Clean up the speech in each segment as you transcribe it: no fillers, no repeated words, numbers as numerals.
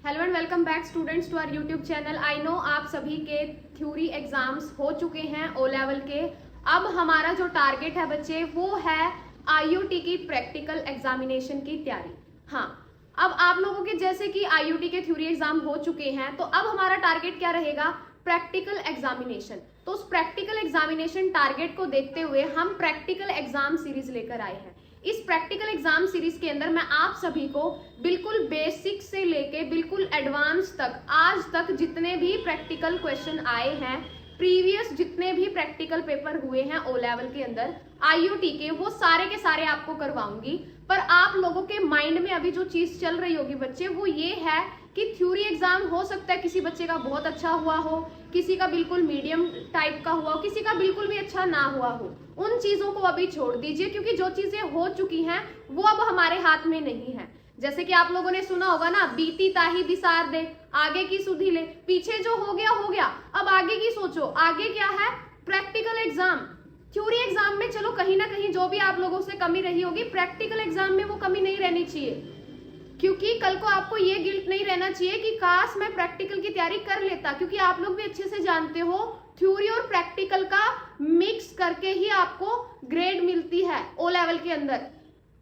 Hello and welcome back students to our YouTube channel. I know आप सभी के theory exams हो चुके हैं ओ लेवल के। अब हमारा जो टारगेट है बच्चे वो है आईयूटी की प्रैक्टिकल एग्जामिनेशन की तैयारी। हाँ, अब आप लोगों के जैसे कि आईयूटी के थ्योरी एग्जाम हो चुके हैं तो अब हमारा टारगेट क्या रहेगा, प्रैक्टिकल एग्जामिनेशन। तो उस प्रैक्टिकल एग्जामिनेशन टारगेट को देखते हुए हम प्रैक्टिकल एग्जाम सीरीज लेकर आए हैं। इस प्रैक्टिकल एग्जाम सीरीज के अंदर मैं आप सभी को बिल्कुल बेसिक से लेके बिल्कुल एडवांस तक आज तक जितने भी प्रैक्टिकल क्वेश्चन आए हैं, प्रीवियस जितने भी प्रैक्टिकल पेपर हुए हैं ओ लेवल के अंदर आईयूटी के, वो सारे के सारे आपको करवाऊंगी। पर आप लोगों के माइंड में अभी जो चीज चल रही होगी बच्चे वो ये है कि थ्योरी एग्जाम हो सकता है किसी बच्चे का बहुत अच्छा हुआ हो, किसी का बिल्कुल मीडियम टाइप का हुआ हो, किसी का बिल्कुल भी अच्छा ना हुआ हो। उन चीजों को अभी छोड़ दीजिए क्योंकि जो चीजें हो चुकी हैं वो अब हमारे हाथ में नहीं है। जैसे कि आप लोगों ने सुना होगा ना, बीती ताही बिसार दे, आगे की सुधी ले। पीछे जो हो गया, अब आगे की सोचो। आगे क्या है, प्रैक्टिकल एग्जाम। थ्योरी एग्जाम में चलो कहीं ना कहीं जो भी आप लोगों से कमी रही होगी, प्रैक्टिकल एग्जाम में वो कमी नहीं रहनी चाहिए। क्योंकि कल को आपको ये गिल्ट नहीं रहना चाहिए कि काश मैं प्रैक्टिकल की तैयारी कर लेता, क्योंकि आप लोग भी अच्छे से जानते हो थ्योरी और प्रैक्टिकल का मिक्स करके ही आपको ग्रेड मिलती है ओ लेवल के अंदर।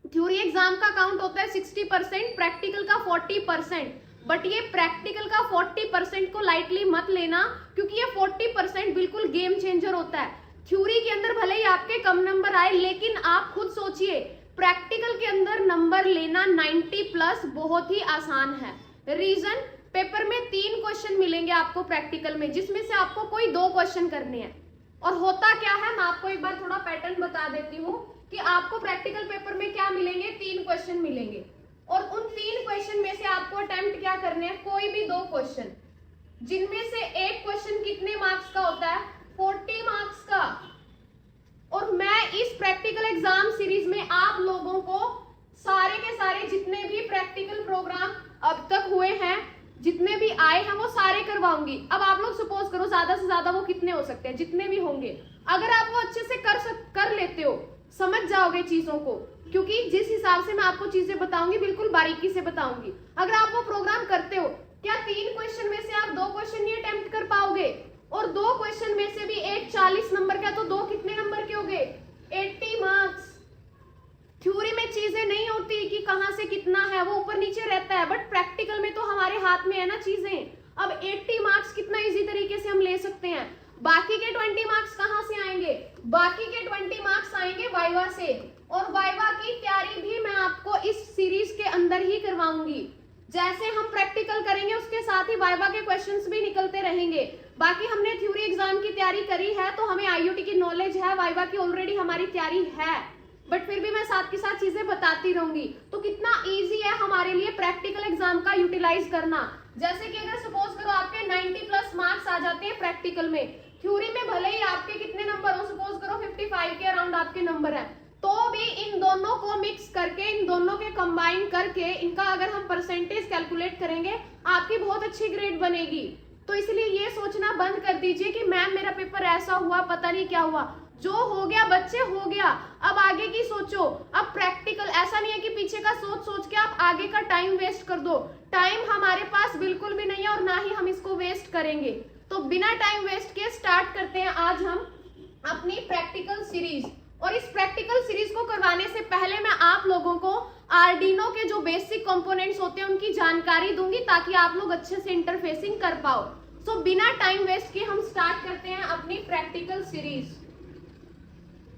थ्योरी एग्जाम का काउंट होता है 60%, प्रैक्टिकल का 40%। बट ये प्रैक्टिकल का 40% को लाइटली मत लेना क्योंकि ये 40% बिल्कुल गेम चेंजर होता है। थ्योरी के अंदर भले ही आपके कम नंबर आए, लेकिन आप खुद सोचिए प्रैक्टिकल के अंदर नंबर लेना 90 प्लस बहुत ही आसान है। रीजन, पेपर में 3 क्वेश्चन मिलेंगे आपको प्रैक्टिकल में, जिसमें से आपको कोई 2 क्वेश्चन करने हैं। और होता क्या है, मैं आपको एक बार थोड़ा पैटर्न बता देती हूँ कि आपको प्रैक्टिकल पेपर में क्या मिलेंगे, 3 क्वेश्चन मिलेंगे। और उन 3 क्वेश्चन में से आपको अटेम्प्ट क्या करने हैं, कोई भी 2 क्वेश्चन, जिनमें से एक क्वेश्चन कितने मार्क्स का होता है, 40 मार्क्स का। और मैं इस प्रैक्टिकल एग्जाम सीरीज में आप लोगों को सारे के सारे जितने भी प्रैक्टिकल प्रोग्राम अब तक हुए हैं, जितने भी आए हैं, वो सारे करवाऊंगी। अब आप लोग सपोज करो ज्यादा से ज्यादा वो कितने हो सकते हैं, जितने भी होंगे। अगर आप वो अच्छे से कर लेते हो, समझ जाओगे चीजों को, क्योंकि जिस हिसाब से मैं आपको चीजें बताऊंगी बिल्कुल बारीकी से बताऊंगी। अगर आप वो प्रोग्राम करते हो, क्या 3 क्वेश्चन में से आप 2 क्वेश्चन नहीं अटेम्प्ट कर पाओगे? और 2 क्वेश्चन में से भी एक 40 नंबर का, तो 2 कितने नंबर के हो गए, 80 मार्क्स। थ्योरी में चीजें नहीं होती कि कहां से कितना है, वो ऊपर नीचे रहता है, बट प्रैक्टिकल में तो हमारे हाथ में है ना चीजें। अब 80 मार्क्स कितना इजी तरीके से हम ले सकते हैं। बाकी के 20 मार्क्स कहां से आएंगे, बाकी के 20 मार्क्स आएंगे वाइवा से। और वाइवा की तैयारी भी मैं आपको इस सीरीज के अंदर ही करवाऊंगी। जैसे हम प्रैक्टिकल करेंगे उसके साथ ही वाइवा के क्वेश्चंस भी निकलते रहेंगे। बाकी हमने थ्योरी एग्जाम की तैयारी करी है तो हमें आईयूटी की नॉलेज है, वाइवा की ऑलरेडी हमारी तैयारी है, बट फिर भी मैं साथ के साथ चीजें बताती रहूंगी। तो कितना इजी है हमारे लिए प्रैक्टिकल एग्जाम का यूटिलाइज करना। जैसे कि अगर सपोज करो आपके 90 प्लस मार्क्स आ जाते हैं प्रैक्टिकल में, थ्योरी में भले ही आपके कितने नंबर हो, सपोज करो 55 के अराउंड आपके नंबर है, तो भी इन दोनों को मिक्स करके, इन दोनों के कंबाइन करके, इनका अगर हम परसेंटेज कैलकुलेट करेंगे, आपकी बहुत अच्छी ग्रेड बनेगी। तो इसलिए ये सोचना बंद कर दीजिए कि मैम मेरा पेपर ऐसा हुआ, पता नहीं क्या हुआ। जो हो गया बच्चे हो गया, अब आगे की सोचो। अब प्रैक्टिकल ऐसा नहीं है कि पीछे का सोच सोच के आप आगे का टाइम वेस्ट कर दो। टाइम हमारे पास बिल्कुल भी नहीं है और ना ही हम इसको वेस्ट करेंगे। तो बिना टाइम वेस्ट के स्टार्ट करते हैं आज हम अपनी प्रैक्टिकल सीरीज। और इस प्रैक्टिकल सीरीज को करवाने से पहले मैं आप लोगों को आर्डिनो के जो बेसिक कंपोनेंट्स होते हैं उनकी जानकारी दूंगी ताकि आप लोग अच्छे से इंटरफेसिंग कर पाओ। सो बिना टाइम वेस्ट के हम स्टार्ट करते हैं अपनी प्रैक्टिकल सीरीज।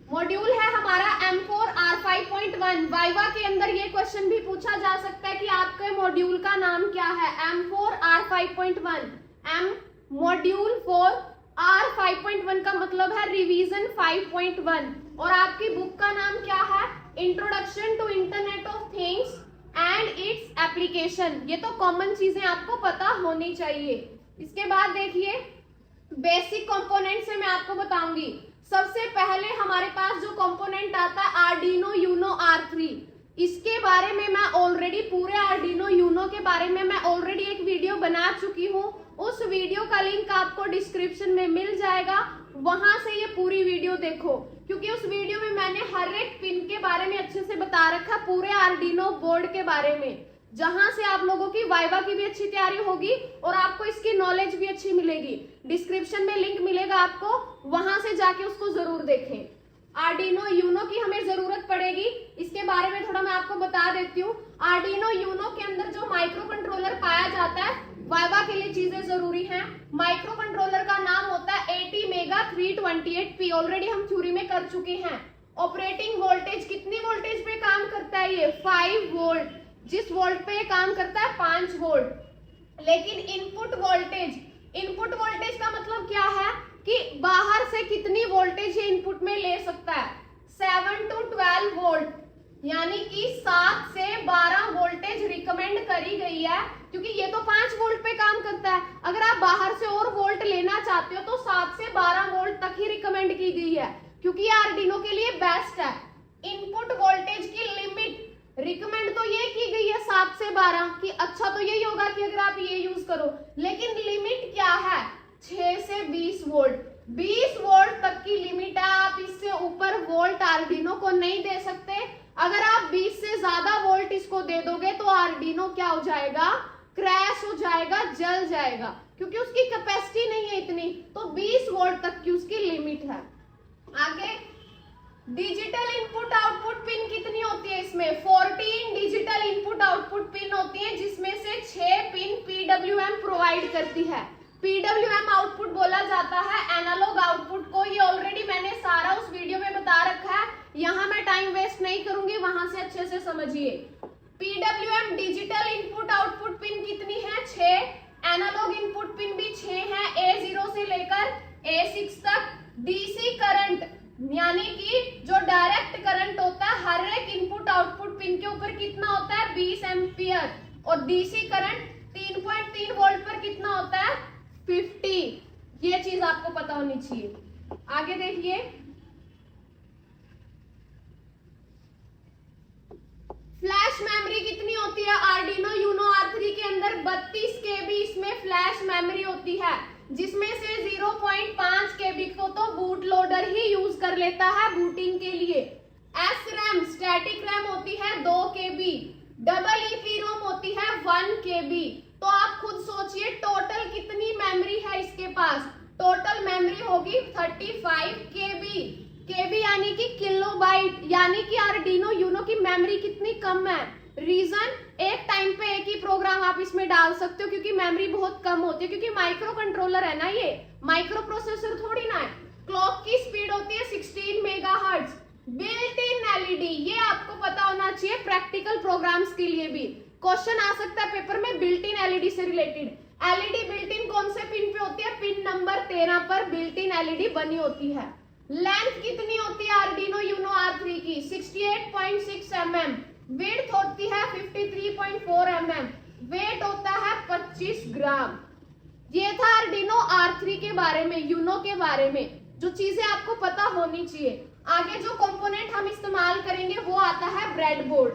मॉड्यूल है हमारा M4 R5.1। वाइवा के अंदर ये क्वेश्चन भी पूछा जा सकता है कि आपके मॉड्यूल का नाम क्या है, M4 R5.1। M module 4 R5.1 का मतलब है रिवीजन 5.1। और आपकी बुक का नाम क्या है, introduction to internet of things and its application. ये तो कॉमन चीजें आपको पता होनी चाहिए। इसके बाद देखिए बेसिक कंपोनेंट से मैं आपको बताऊंगी। सबसे पहले हमारे पास जो कंपोनेंट आता है आर्डिनो यूनो R3। इसके बारे में मैं ऑलरेडी पूरे आर्डिनो यूनो के बारे में मैं ऑलरेडी एक वीडियो बना चुकी हूँ। उस वीडियो का लिंक आपको डिस्क्रिप्शन में मिल जाएगा, वहां से ये पूरी वीडियो देखो, क्योंकि उस वीडियो में मैंने हर एक पिन के बारे में अच्छे से बता रखा, पूरे आर्डिनो बोर्ड के बारे में। जहां से आप लोगों की वाइवा की भी अच्छी तैयारी होगी और आपको इसकी नॉलेज भी अच्छी मिलेगी। डिस्क्रिप्शन में लिंक मिलेगा आपको, वहां से जाके उसको जरूर देखें। आर्डिनो यूनो की हमें जरूरत पड़ेगी, इसके बारे में थोड़ा मैं आपको बता देती हूँ। आर्डिनो यूनो के अंदर जो माइक्रो कंट्रोलर पाया जाता है, वाइवा के लिए चीजें जरूरी हैं। माइक्रो कंट्रोलर का नाम होता है ATmega 328P, ऑलरेडी हम थ्योरी में कर चुके हैं। ऑपरेटिंग वोल्टेज, कितनी वोल्टेज पे काम करता है ये? 5 वोल्ट। जिस वोल्ट पे ये काम करता है 5 वोल्ट। लेकिन इनपुट वोल्टेज, इनपुट वोल्टेज का मतलब क्या है कि बाहर से कितनी वोल्टेज ये इनपुट में ले सकता है? 7 to 12 वोल्ट, यानी कि 7 से 12 वोल्टेज रिकमेंड करी गई है, क्योंकि ये तो 5 वोल्ट पे काम करता है। अगर आप बाहर से और वोल्ट लेना चाहते हो तो 7 से 12 वोल्ट तक ही रिकमेंड की गई है, क्योंकि ये आर्डिनो के लिए बेस्ट है। इनपुट वोल्टेज की लिमिट रिकमेंड तो ये की गई है 7 से 12 कि अच्छा तो यही होगा कि अगर आप ये यूज करो, लेकिन लिमिट क्या है? 6 से 20 वोल्ट। 20 वोल्ट तक की लिमिट है, आप इससे ऊपर वोल्ट आर्डिनो को नहीं दे सकते। अगर आप 20 से ज्यादा वोल्ट इसको दे दोगे तो आर्डिनो क्या हो जाएगा? क्रैश हो जाएगा, जल जाएगा, क्योंकि उसकी कैपेसिटी नहीं है इतनी। तो 20 वोल्ट तक की उसकी लिमिट है। आगे डिजिटल इनपुट आउटपुट पिन कितनी होती है इसमें? 14 डिजिटल इनपुट आउटपुट पिन होती है, जिसमें से 6 पिन PWM प्रोवाइड करती है। PWM आउटपुट बोला जाता है एनालॉग आउटपुट को। ये ऑलरेडी मैंने सारा उस वीडियो में बता रखा है, यहाँ मैं टाइम वेस्ट नहीं करूंगी, वहां से अच्छे से समझिए। PWM digital input output pin कितनी है? 6। एनालॉग इनपुट पिन भी 6 है, A0 से लेकर A6 तक। DC करंट, यानी कि जो डायरेक्ट करंट होता है हर एक इनपुट आउटपुट पिन के ऊपर कितना होता है? 20 एम्पियर। और DC करंट 3.3 वोल्ट पर कितना होता है? 50। ये चीज आपको पता होनी चाहिए। आगे देखिए, फ्लैश मेमोरी कितनी होती है? आर्डिनो यूनो R3 के अंदर 32 KB इसमें फ्लैश मेमोरी होती है, जिसमें से 0.5 KB को तो बूट लोडर ही यूज कर लेता है बूटिंग के लिए। SRAM स्टैटिक रैम होती है 2 KB, डबल EPROM होती है 1 KB। तो आप खुद सोचिए टोटल कितनी मेमोरी है इसके पास? टोटल मेमोरी होगी 35 KB। KB यानी कि किलोबाइट, यानी कि आर्डिनो यूनो की मेमोरी कितनी कम है। रीजन, एक टाइम पे एक ही प्रोग्राम आप इसमें डाल सकते हो, क्योंकि मेमोरी बहुत कम होती है, क्योंकि माइक्रो कंट्रोलर है ना, ये माइक्रो प्रोसेसर थोड़ी ना है। क्लॉक की स्पीड होती है 16 मेगाहर्ट्ज। बिल्ट इन LED, ये आपको पता होना चाहिए प्रैक्टिकल प्रोग्राम्स के लिए भी। क्वेश्चन आ सकता है पेपर में बिल्ट इन LED से रिलेटेड। LED बिल्ट इन कौन से पिन पे होती है? पिन नंबर 13 पर बिल्ट इन LED बनी होती है। लेंथ कितनी होती है आर्डिनो यूनो R3 की? 68.6 mm। विड्थ होती है 53.4 mm। वेट होता है 25 ग्राम। ये था आर्डिनो R3 के बारे में, यूनो के बारे में, जो चीजें आपको पता होनी चाहिए। आगे जो कंपोनेंट हम इस्तेमाल करेंगे वो आता है ब्रेडबोर्ड।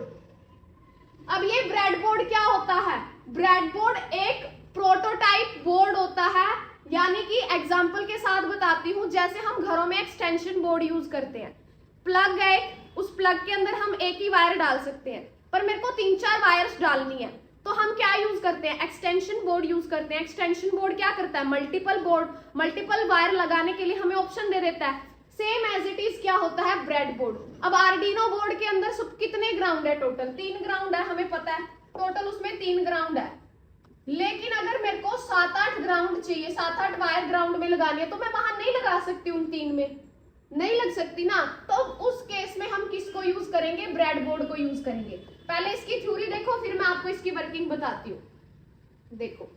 अब ये ब्रेडबोर्ड क्या होता है? ब्रेडबोर्ड एक प्रोटोटाइप बोर्ड होता है, यानी कि एग्जाम्पल के साथ बताती हूँ। जैसे हम घरों में एक्सटेंशन बोर्ड यूज करते हैं, प्लग है, उस प्लग के अंदर हम एक ही वायर डाल सकते हैं, पर मेरे को 3-4 वायर्स डालनी है, तो हम क्या यूज करते हैं? एक्सटेंशन बोर्ड यूज करते हैं। एक्सटेंशन बोर्ड क्या करता है? मल्टीपल वायर लगाने के लिए हमें ऑप्शन दे देता है। सेम एज इट इज क्या होता है? ब्रेडबोर्ड। अब आर्डिनो बोर्ड के अंदर सब कितने ग्राउंड है? टोटल 3 ग्राउंड है, हमें पता है टोटल उसमें 3 ग्राउंड है। लेकिन अगर मेरे को 7-8 ग्राउंड चाहिए, 7-8 वायर ग्राउंड में लगानी है, तो मैं वहां नहीं लगा सकती, उन 3 में नहीं लग सकती ना। तो उस केस में हम किसको यूज करेंगे? ब्रेडबोर्ड को यूज करेंगे। पहले इसकी थ्योरी देखो, फिर मैं आपको इसकी वर्किंग बताती हूँ। देखो,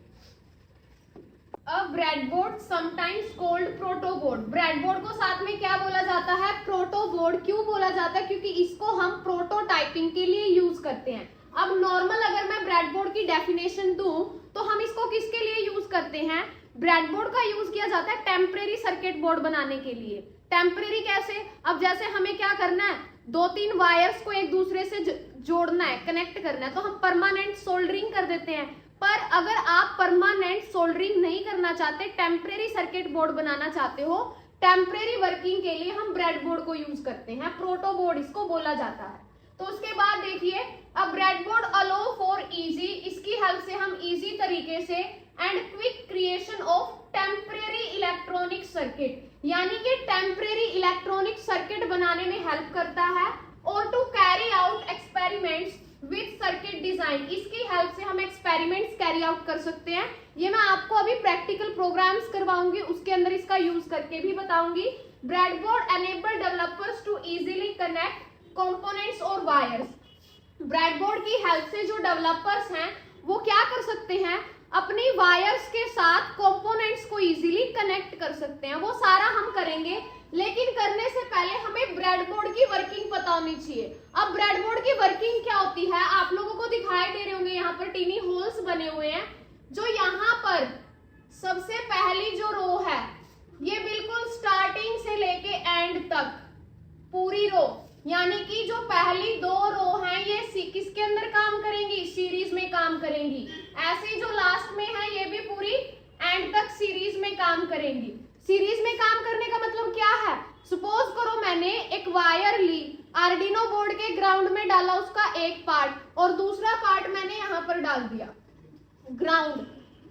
अब ब्रेडबोर्ड समटाइम्स कॉल्ड प्रोटोबोर्ड। ब्रेडबोर्ड को साथ में क्या बोला जाता है? प्रोटोबोर्ड। क्यों बोला जाता है? क्योंकि इसको हम प्रोटोटाइपिंग के लिए यूज करते हैं। अब नॉर्मल अगर मैं ब्रेडबोर्ड की डेफिनेशन दूं तो हम इसको किसके लिए यूज करते हैं? ब्रेडबोर्ड का यूज किया जाता है टेम्परेरी सर्किट बोर्ड बनाने के लिए। टेम्परेरी कैसे? अब जैसे हमें क्या करना है, 2-3 वायर्स को एक दूसरे से जोड़ना है, कनेक्ट करना है, तो हम परमानेंट सोल्डरिंग कर देते हैं। पर अगर आप परमानेंट सोल्डरिंग नहीं करना चाहते, टेम्परेरी सर्किट बोर्ड बनाना चाहते हो, टेम्परेरी वर्किंग के लिए हम ब्रेडबोर्ड को यूज करते हैं। प्रोटोबोर्ड इसको बोला जाता है। तो उसके बाद देखिए, अ ब्रेडबोर्ड अलो फॉर इजी, इसकी हेल्प से हम इजी तरीके से and quick creation of temporary electronic circuit, यानी कि टेम्परेरी इलेक्ट्रॉनिक सर्किट बनाने में हेल्प करता है, और to carry out experiments with circuit design, इसकी हेल्प से हम एक्सपेरिमेंट्स कैरी आउट कर सकते हैं। ये मैं आपको अभी प्रैक्टिकल प्रोग्राम्स करवाऊंगी, उसके अंदर इसका यूज करके भी बताऊंगी। Breadboard enable developers to easily connect components और वायर्स, ब्रेडबोर्ड की हेल्प से जो डेवलपर्स हैं वो क्या कर सकते हैं, अपनी वायर्स के साथ कंपोनेंट्स को इजीली कनेक्ट कर सकते हैं। वो सारा हम करेंगे, लेकिन करने से पहले हमें ब्रेडबोर्ड की वर्किंग पता होनी चाहिए। अब ब्रेडबोर्ड की वर्किंग क्या होती है, आप लोगों को दिखाई दे रहे होंगे यहाँ पर टीनी होल्स बने हुए हैं। जो यहाँ पर सबसे पहली जो रो है, ये बिल्कुल स्टार्टिंग से लेके एंड तक पूरी रो, यानी कि जो पहली दो रो हैं ये किसके अंदर काम करेंगी, सीरीज में काम करेंगी। ऐसे जो लास्ट में है ये भी पूरी एंड तक सीरीज में काम करेंगी। सीरीज में काम करने का मतलब क्या है, सपोज करो मैंने एक वायर ली, आर्डिनो बोर्ड के ग्राउंड में डाला उसका एक पार्ट, और दूसरा पार्ट मैंने यहाँ पर डाल दिया ग्राउंड,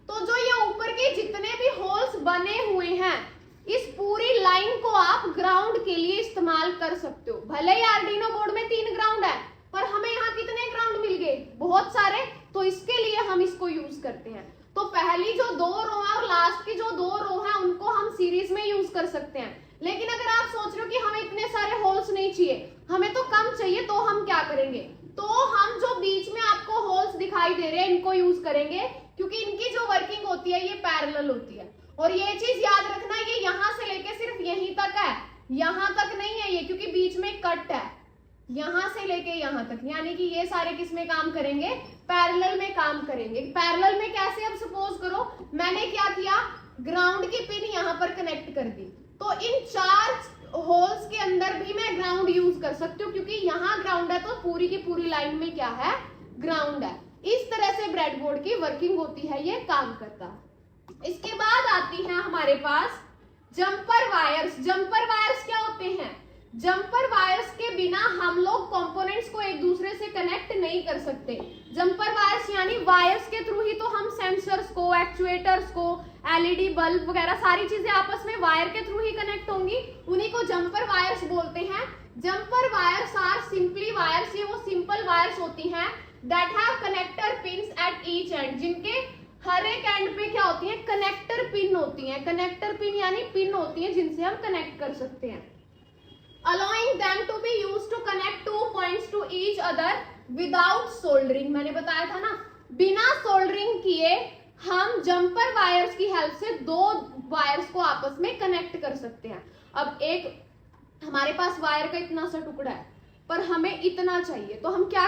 तो जो ये ऊपर के जितने भी होल्स बने हुए हैं इस पूरी लाइन को आप ग्राउंड के लिए इस्तेमाल कर सकते हो। भले ही आर्डिनो बोर्ड में 3 ग्राउंड है, पर हमें यहाँ कितने ग्राउंड मिल गए, बहुत सारे, तो इसके लिए हम इसको यूज करते हैं। तो पहली जो 2 रो है और लास्ट की जो 2 रो है उनको हम सीरीज में यूज कर सकते हैं। लेकिन अगर आप सोच रहे हो कि हमें इतने सारे होल्स नहीं चाहिए, हमें तो कम चाहिए, तो हम क्या करेंगे, तो हम जो बीच में आपको होल्स दिखाई दे रहे हैं इनको यूज करेंगे, क्योंकि इनकी जो वर्किंग होती है ये पैरेलल होती है। और ये चीज याद रखना, ये यहाँ से लेके सिर्फ यहीं तक है, यहाँ तक नहीं है ये, क्योंकि बीच में कट है, यहाँ से लेके यहाँ तक, यानी कि ये सारे किस में काम करेंगे, पैरेलल में काम करेंगे। पैरेलल में कैसे, अब सपोज करो मैंने क्या किया, ग्राउंड की पिन यहाँ पर कनेक्ट कर दी, तो इन 4 होल्स के अंदर भी मैं ग्राउंड यूज कर सकती हूँ, क्योंकि यहाँ ग्राउंड है तो पूरी की पूरी लाइन में क्या है, ग्राउंड है। इस तरह से ब्रेडबोर्ड की वर्किंग होती है, ये काम करता है। इसके बाद आती है हमारे पास जंपर वायर्स। जंपर वायर्स क्या होते हैं, जंपर वायर्स के बिना हम लोग कंपोनेंट्स को एक दूसरे से कनेक्ट नहीं कर सकते। जंपर वायर्स यानी वायर्स के थ्रू ही तो हम सेंसर्स को, एक्चुएटर्स को, एलईडी बल्ब वगैरह सारी चीजें आपस में वायर के थ्रू ही कनेक्ट होंगी, उन्हीं को जंपर वायर्स बोलते हैं। Jumper wires are simply wires, ये वो सिंपल वायर्स होती हैं that have connector pins at each end, जिनके हर एक एंड पे क्या होती है, कनेक्टर पिन होती है। कनेक्टर पिन यानी पिन होती है जिनसे हम कनेक्ट कर सकते हैं। allowing them to be used to connect 2 points to each other without soldering, मैंने बताया था ना, बिना सोल्डरिंग किए हम जंपर वायर्स की हेल्प से 2 वायर्स को आपस में कनेक्ट कर सकते हैं। अब एक हमारे पास वायर का इतना सा टुकड़ा है, पर हमें इतना चाहिए, तो हम क्या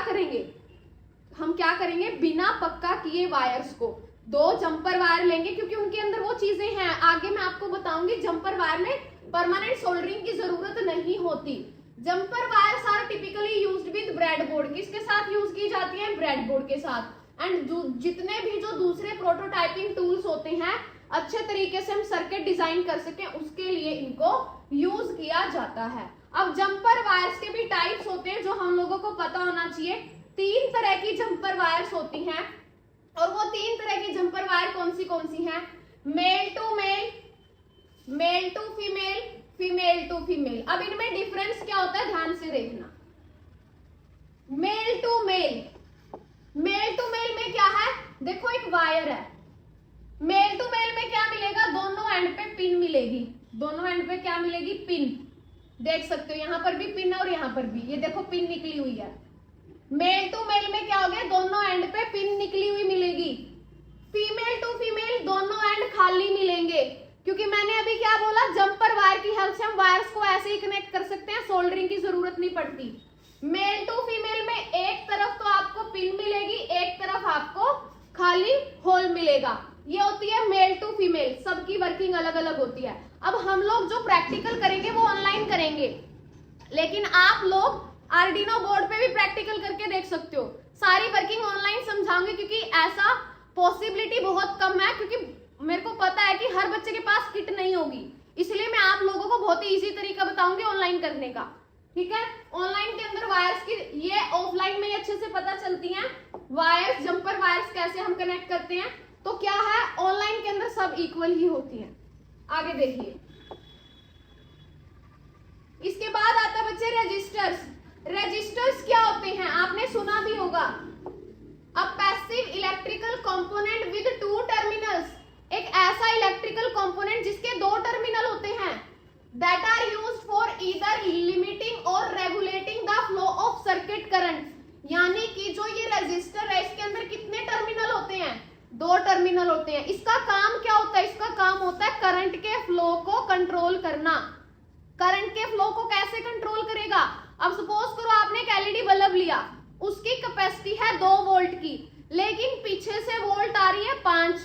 करेंगे, बिना पक्का किए वायर्स को 2 जंपर वायर लेंगे, क्योंकि उनके अंदर वो चीजें हैं, आगे मैं आपको बताऊंगी। जंपर वायर में परमानेंट सोल्डरिंग की जरूरत नहीं होती। Jumper wires are typically used with breadboard, किसके साथ यूज की जाती है, ब्रेडबोर्ड के साथ। एंड जितने भी जो दूसरे प्रोटोटाइपिंग टूल्स होते हैं, अच्छे तरीके से हम सर्किट डिजाइन कर सकें, उसके लिए इनको यूज किया जाता है। अब जंपर वायर्स के भी टाइप्स होते हैं जो हम लोगों को पता होना चाहिए। 3 तरह की जंपर वायर्स होती हैं, और वो 3 तरह की जंपर वायर कौन सी हैं, male to male, male to female, female to female. अब इनमें डिफरेंस क्या होता है, ध्यान से देखना। Male to male, male to male में क्या है, देखो एक वायर है, मेल टू मेल में क्या मिलेगा, दोनों एंड पे पिन मिलेगी, दोनों एंड पे क्या मिलेगी, पिन, देख सकते हो यहाँ पर भी पिन है और यहाँ पर भी, ये देखो पिन निकली हुई है। मेल टू मेल में क्या हो गया, दोनों एंड पे पिन निकली हुई मिलेगी। फीमेल टू फीमेल दोनों एंड खाली मिलेंगे, क्योंकि मैंने अभी क्या बोला, जंपर वायर की हेल्प से हम वायर्स को ऐसे ही कनेक्ट कर सकते हैं, सोल्डरिंग की जरूरत नहीं पड़ती। मेल टू फीमेल में एक तरफ तो आपको पिन मिलेगी, एक तरफ आपको खाली होल मिलेगा, ये होती है मेल टू फीमेल। सबकी वर्किंग अलग अलग होती है। अब हम लोग जो प्रैक्टिकल करेंगे वो ऑनलाइन करेंगे, लेकिन आप लोग आर्डिनो बोर्ड पे भी प्रैक्टिकल करके देख सकते हो। सारी वर्किंग ऑनलाइन समझाऊंगी, क्योंकि ऐसा पॉसिबिलिटी बहुत कम है, क्योंकि मेरे को पता है कि हर बच्चे के पास किट नहीं होगी, इसलिए मैं आप लोगों को बहुत ही इजी तरीका बताऊंगी ऑनलाइन करने का। ठीक है। ऑनलाइन के अंदर वायर्स की, ये ऑफलाइन में अच्छे से पता चलती हैं वायर्स, जंपर वायर्स कैसे हम कनेक्ट करते हैं। तो क्या है, ऑनलाइन के अंदर सब इक्वल ही होती हैं। आगे देखिए, इसके बाद आता है बच्चे रजिस्टर्स। रजिस्टर्स क्या होते हैं, आपने सुना भी होगा, a passive electrical component with two terminals, एक ऐसा इलेक्ट्रिकल कंपोनेंट जिसके दो टर्मिनल होते हैं, that are used for either limiting or regulating the flow of circuit current. यानी कि जो ये रजिस्टर है इसके अंदर कितने टर्मिनल होते हैं, दो टर्मिनल होते हैं। इसका काम क्या होता है, इसका काम होता है करंट के फ्लो को कंट्रोल करना। करंट के फ्लो को कैसे कंट्रोल करेगा, अब सपोज करो आपने एक एलईडी बल्ब लिया, उसकी कैपेसिटी है 2 वोल्ट की, लेकिन पीछे से वोल्ट आ रही है 5।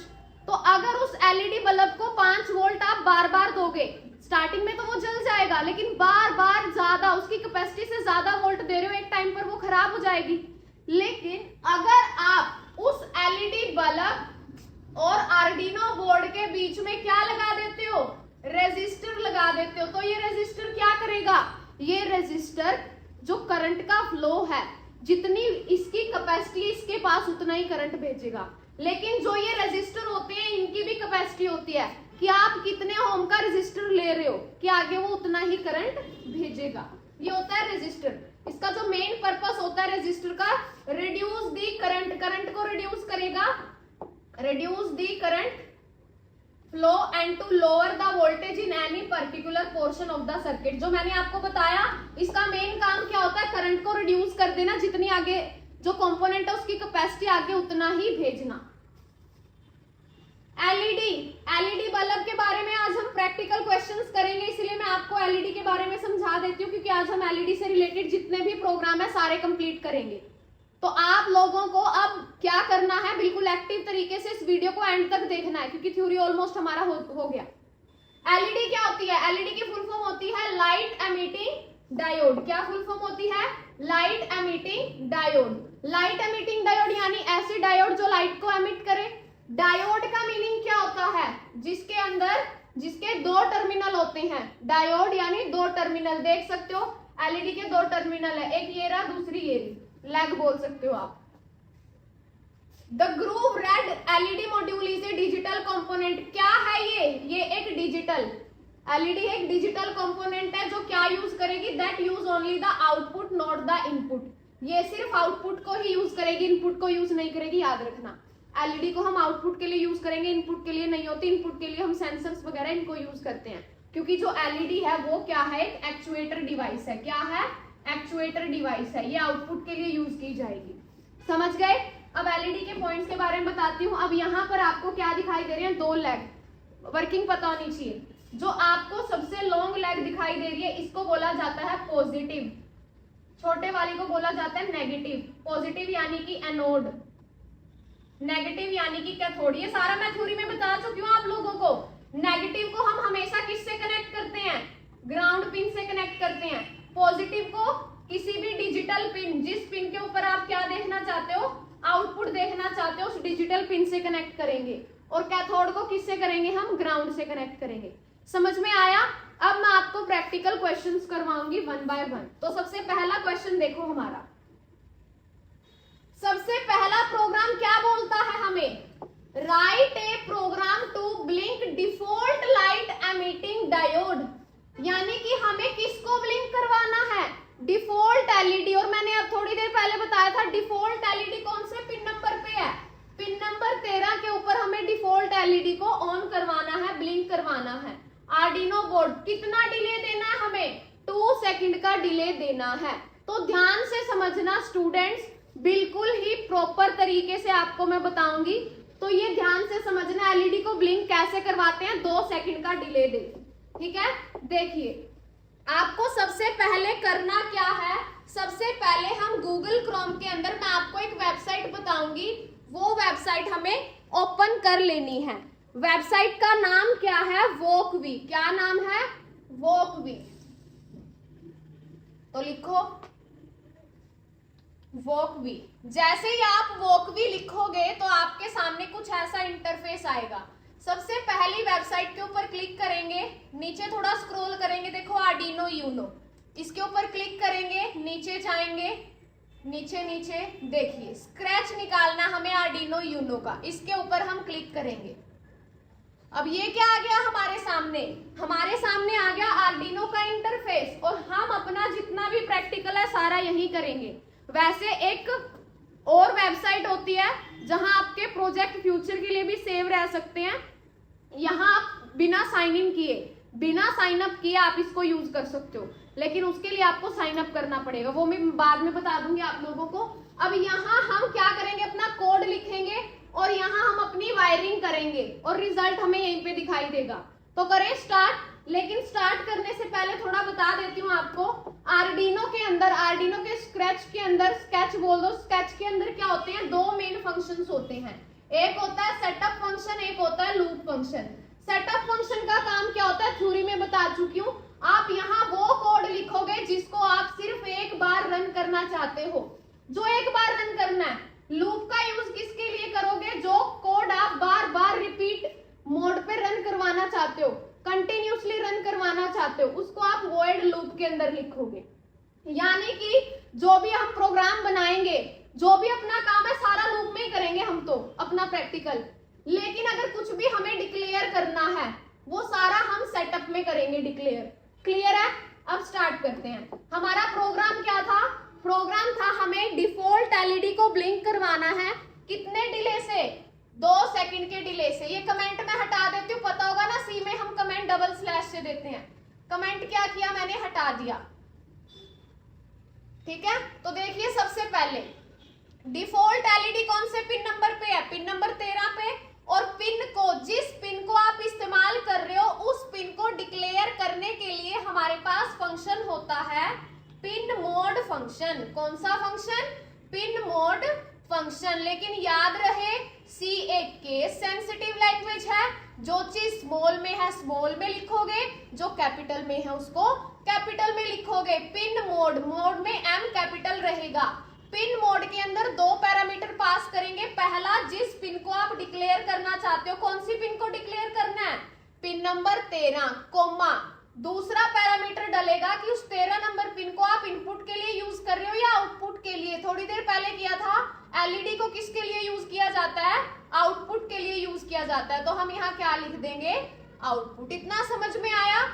तो अगर उस एलईडी बल्ब को 5 वोल्ट आप बार बार दोगे, स्टार्टिंग में तो वो जल जाएगा, लेकिन बार बार ज्यादा, उसकी कैपेसिटी से ज्यादा वोल्ट दे रहे हो, एक टाइम पर वो खराब हो जाएगी। लेकिन अगर आप उस एलईडी बल्ब और आर्डिनो बोर्ड के बीच में क्या लगा देते हो, रेजिस्टर लगा देते हो, तो ये रेजिस्टर क्या करेगा, ये रेजिस्टर जो करंट का फ्लो है, जितनी इसकी कैपेसिटी है इसके पास उतना ही करंट भेजेगा। लेकिन जो ये रेजिस्टर होते हैं इनकी भी कैपेसिटी होती है कि आप कितने ओम का रेजिस्टर ले रहे हो कि आगे वो उतना ही करंट भेजेगा। ये होता है रेजिस्टर। इसका जो मेन पर्पस होता है रेजिस्टर का, रिड्यूस दी करंट, करंट को रिड्यूस करेगा, reduce the current flow and to lower the voltage in any particular portion of the circuit. जो मैंने आपको बताया, इसका मेन काम क्या होता है, करंट को रिड्यूस कर देना, जितनी आगे जो कंपोनेंट है उसकी कैपेसिटी आगे उतना ही भेजना। एलईडी, एलईडी बल्ब के बारे में आज हम प्रैक्टिकल क्वेश्चंस करेंगे, इसलिए मैं आपको एलईडी के बारे में समझा देती हूँ, क्योंकि आज हम एलईडी से रिलेटेड जितने भी प्रोग्राम है सारे कंप्लीट करेंगे। तो आप लोगों को अब क्या करना है, बिल्कुल एक्टिव तरीके से इस वीडियो को एंड तक देखना है, क्योंकि थ्योरी ऑलमोस्ट हमारा हो गया। एलईडी क्या होती है, एलईडी की फुल फॉर्म होती है लाइट एमिटिंग डायोड। क्या फुल फॉर्म होती है, light emitting diode. Light emitting diode यानी ऐसी डायोड जो लाइट को एमिट करे। डायोड का मीनिंग क्या होता है, जिसके अंदर जिसके 2 टर्मिनल होते हैं। डायोड यानी 2 टर्मिनल, देख सकते हो एलईडी के 2 टर्मिनल है, एक ये रहा, दूसरी ये रही, लैग बोल सकते हो आप। The groove red LED module is a digital component. क्या है ये एक डिजिटल एलईडी, एक डिजिटल कंपोनेंट है जो क्या यूज करेगी, that use only the output not the input. ये सिर्फ आउटपुट को ही यूज करेगी, इनपुट को यूज नहीं करेगी, याद रखना। एलईडी को हम आउटपुट के लिए यूज करेंगे, इनपुट के लिए नहीं होती। इनपुट के लिए हम सेंसर्स वगैरह इनको यूज करते हैं, क्योंकि जो एलईडी है वो क्या है, एक एक्चुएटर डिवाइस है। क्या है, एक्चुएटर डिवाइस है, ये आउटपुट के लिए यूज की जाएगी। समझ गए। अब एलईडी के पॉइंट्स के बारे में बताती हूँ। अब यहाँ पर आपको क्या दिखाई दे रहे हैं, 2 लेग, वर्किंग पता होनी चाहिए। जो आपको सबसे लॉन्ग लेग दिखाई दे रही है इसको बोला जाता है पॉजिटिव, छोटे वाली को बोला जाता है नेगेटिव। पॉजिटिव यानी कि एनोड, नेगेटिव यानी कि कैथोड। ये सारा मैं थ्योरी में बता चुकी हूँ आप लोगों को। नेगेटिव को हम हमेशा किससे कनेक्ट करते हैं, ग्राउंड पिन से कनेक्ट करते हैं। पॉजिटिव को किसी भी डिजिटल पिन, जिस पिन के ऊपर आप क्या देखना चाहते हो, आउटपुट देखना चाहते हो, उस डिजिटल पिन से कनेक्ट करेंगे। और कैथोड को किससे करेंगे, हम ग्राउंड से कनेक्ट करेंगे। समझ में आया। अब मैं आपको प्रैक्टिकल क्वेश्चंस करवाऊंगी 1 बाय 1। तो सबसे पहला क्वेश्चन देखो हमारा। सबसे पहला प्रोग्राम क्या बोलता है हमें, write a program to blink default light emitting diode. यानी कि हमें किसको ब्लिंक करवाना है, डिफॉल्ट एलईडी। और मैंने अब थोड़ी देर पहले बताया था डिफॉल्ट एलईडी कौन से पिन नंबर पे है, पिन नंबर 13 के ऊपर हमें डिफॉल्ट एलईडी को ऑन करवाना है, ब्लिंक करवाना है। आर्डिनो बोर्ड, कितना डिले देना है हमें, 2 सेकंड का डिले देना है। तो ध्यान से समझना स्टूडेंट्स, बिल्कुल ही प्रॉपर तरीके से आपको मैं बताऊंगी, तो ये ध्यान से समझना एलईडी को ब्लिंक कैसे करवाते हैं, 2 सेकंड का डिले दे। ठीक है, देखिए आपको सबसे पहले करना क्या है, सबसे पहले हम गूगल क्रोम के अंदर मैं आपको एक वेबसाइट बताऊंगी, वो वेबसाइट हमें ओपन कर लेनी है। वेबसाइट का नाम क्या है, वोकवी। क्या नाम है, वोकवी। तो लिखो वोकवी। जैसे ही आप वोकवी लिखोगे तो आपके सामने कुछ ऐसा इंटरफेस आएगा। सबसे पहली वेबसाइट के ऊपर क्लिक करेंगे, नीचे थोड़ा स्क्रॉल करेंगे, देखो आर्डिनो यूनो। इसके ऊपर क्लिक करेंगे, नीचे जाएंगे, नीचे नीचे देखिए स्क्रैच निकालना हमें आर्डिनो यूनो का, इसके ऊपर हम क्लिक करेंगे। अब ये क्या आ गया हमारे सामने आ गया आर्डिनो का इंटरफेस, और हम अपना जितना भी प्रैक्टिकल है सारा यही करेंगे। वैसे एक और वेबसाइट होती है जहां आपके प्रोजेक्ट फ्यूचर के लिए भी सेव रह सकते हैं, यहाँ आप बिना साइन इन किए, बिना साइन अप किए आप इसको यूज कर सकते हो, लेकिन उसके लिए आपको साइन अप करना पड़ेगा, वो मैं बाद में बता दूंगी आप लोगों को। अब यहाँ हम क्या करेंगे, अपना कोड लिखेंगे और यहाँ हम अपनी वायरिंग करेंगे और रिजल्ट हमें यहीं पे दिखाई देगा। तो करें स्टार्ट। लेकिन स्टार्ट करने से पहले थोड़ा बता देती हूँ आपको, आर्डिनो के अंदर, आर्डिनो के स्क्रैच के अंदर, स्केच बोल दो, स्केच के अंदर क्या होते हैं, दो मेन फंक्शंस होते हैं। एक होता है सेटअप फंक्शन, एक होता है लूप फंक्शन। सेटअप फंक्शन का काम क्या होता है थ्योरी में बता चुकी हूँ। आप यहाँ वो कोड लिखोगे जिसको आप सिर्फ एक बार रन करना चाहते हो, जो एक बार रन करना है। लूप का यूज किसके लिए करोगे, जो कोड आप बार बार रिपीट मोड पे रन करवाना चाहते हो, कंटिन्यूसली रन करवाना चाहते हो, उसको आप वॉइड लूप के अंदर लिखोगे। यानी कि जो भी हम प्रोग्राम बनाएंगे, जो भी अपना काम है सारा लूप में ही करेंगे हम तो अपना प्रैक्टिकल, लेकिन अगर कुछ भी हमें डिक्लेयर करना है वो सारा हम सेटअप में करेंगे डिक्लेयर। क्लियर है? अब स्टार्ट करते हैं। हमारा प्रोग्राम क्या था, प्रोग्राम था हमें डिफॉल्ट एलईडी को ब्लिंक करवाना है। कितने डिले से, 2 सेकंड के डिले से। ये कमेंट में हटा देती हूँ, पता होगा ना सी में हम कमेंट डबल स्लैश से देते हैं। कमेंट क्या किया मैंने, हटा दिया। ठीक है, तो देखिए सबसे पहले डिफॉल्ट एलईडी कौन से पिन नंबर पे है, पिन नंबर 13 पे, और पिन को, जिस पिन को आप इस्तेमाल कर रहे हो उस पिन को डिक्लेयर करने के लिए हमारे पास फंक्शन होता है पिन मोड फंक्शन। कौन सा फंक्शन, पिन मोड फंक्शन। लेकिन याद रहे सी एक केस सेंसिटिव लैंग्वेज है, जो चीज स्मॉल में है स्मॉल में लिखोगे, जो कैपिटल में है उसको कैपिटल में लिखोगे। पिन मोड, मोड में एम कैपिटल रहेगा। पिन मोड के अंदर 2 पैरामीटर पास करेंगे। पहला, जिस पिन को आप डिक्लेयर करना चाहते हो, कौन सी पिन को डिक्लेयर करना है, पिन नंबर 13, कोमा। दूसरा पैरामीटर डलेगा कि उस 13 नंबर पिन को आप इनपुट के लिए यूज कर रहे हो या आउटपुट के लिए। थोड़ी देर पहले किया था, एलईडी को किसके लिए यूज किया जाता है, आउटपुट के लिए यूज किया जाता है। तो हम यहाँ क्या लिख देंगे, आउटपुट। इतना समझ में आया?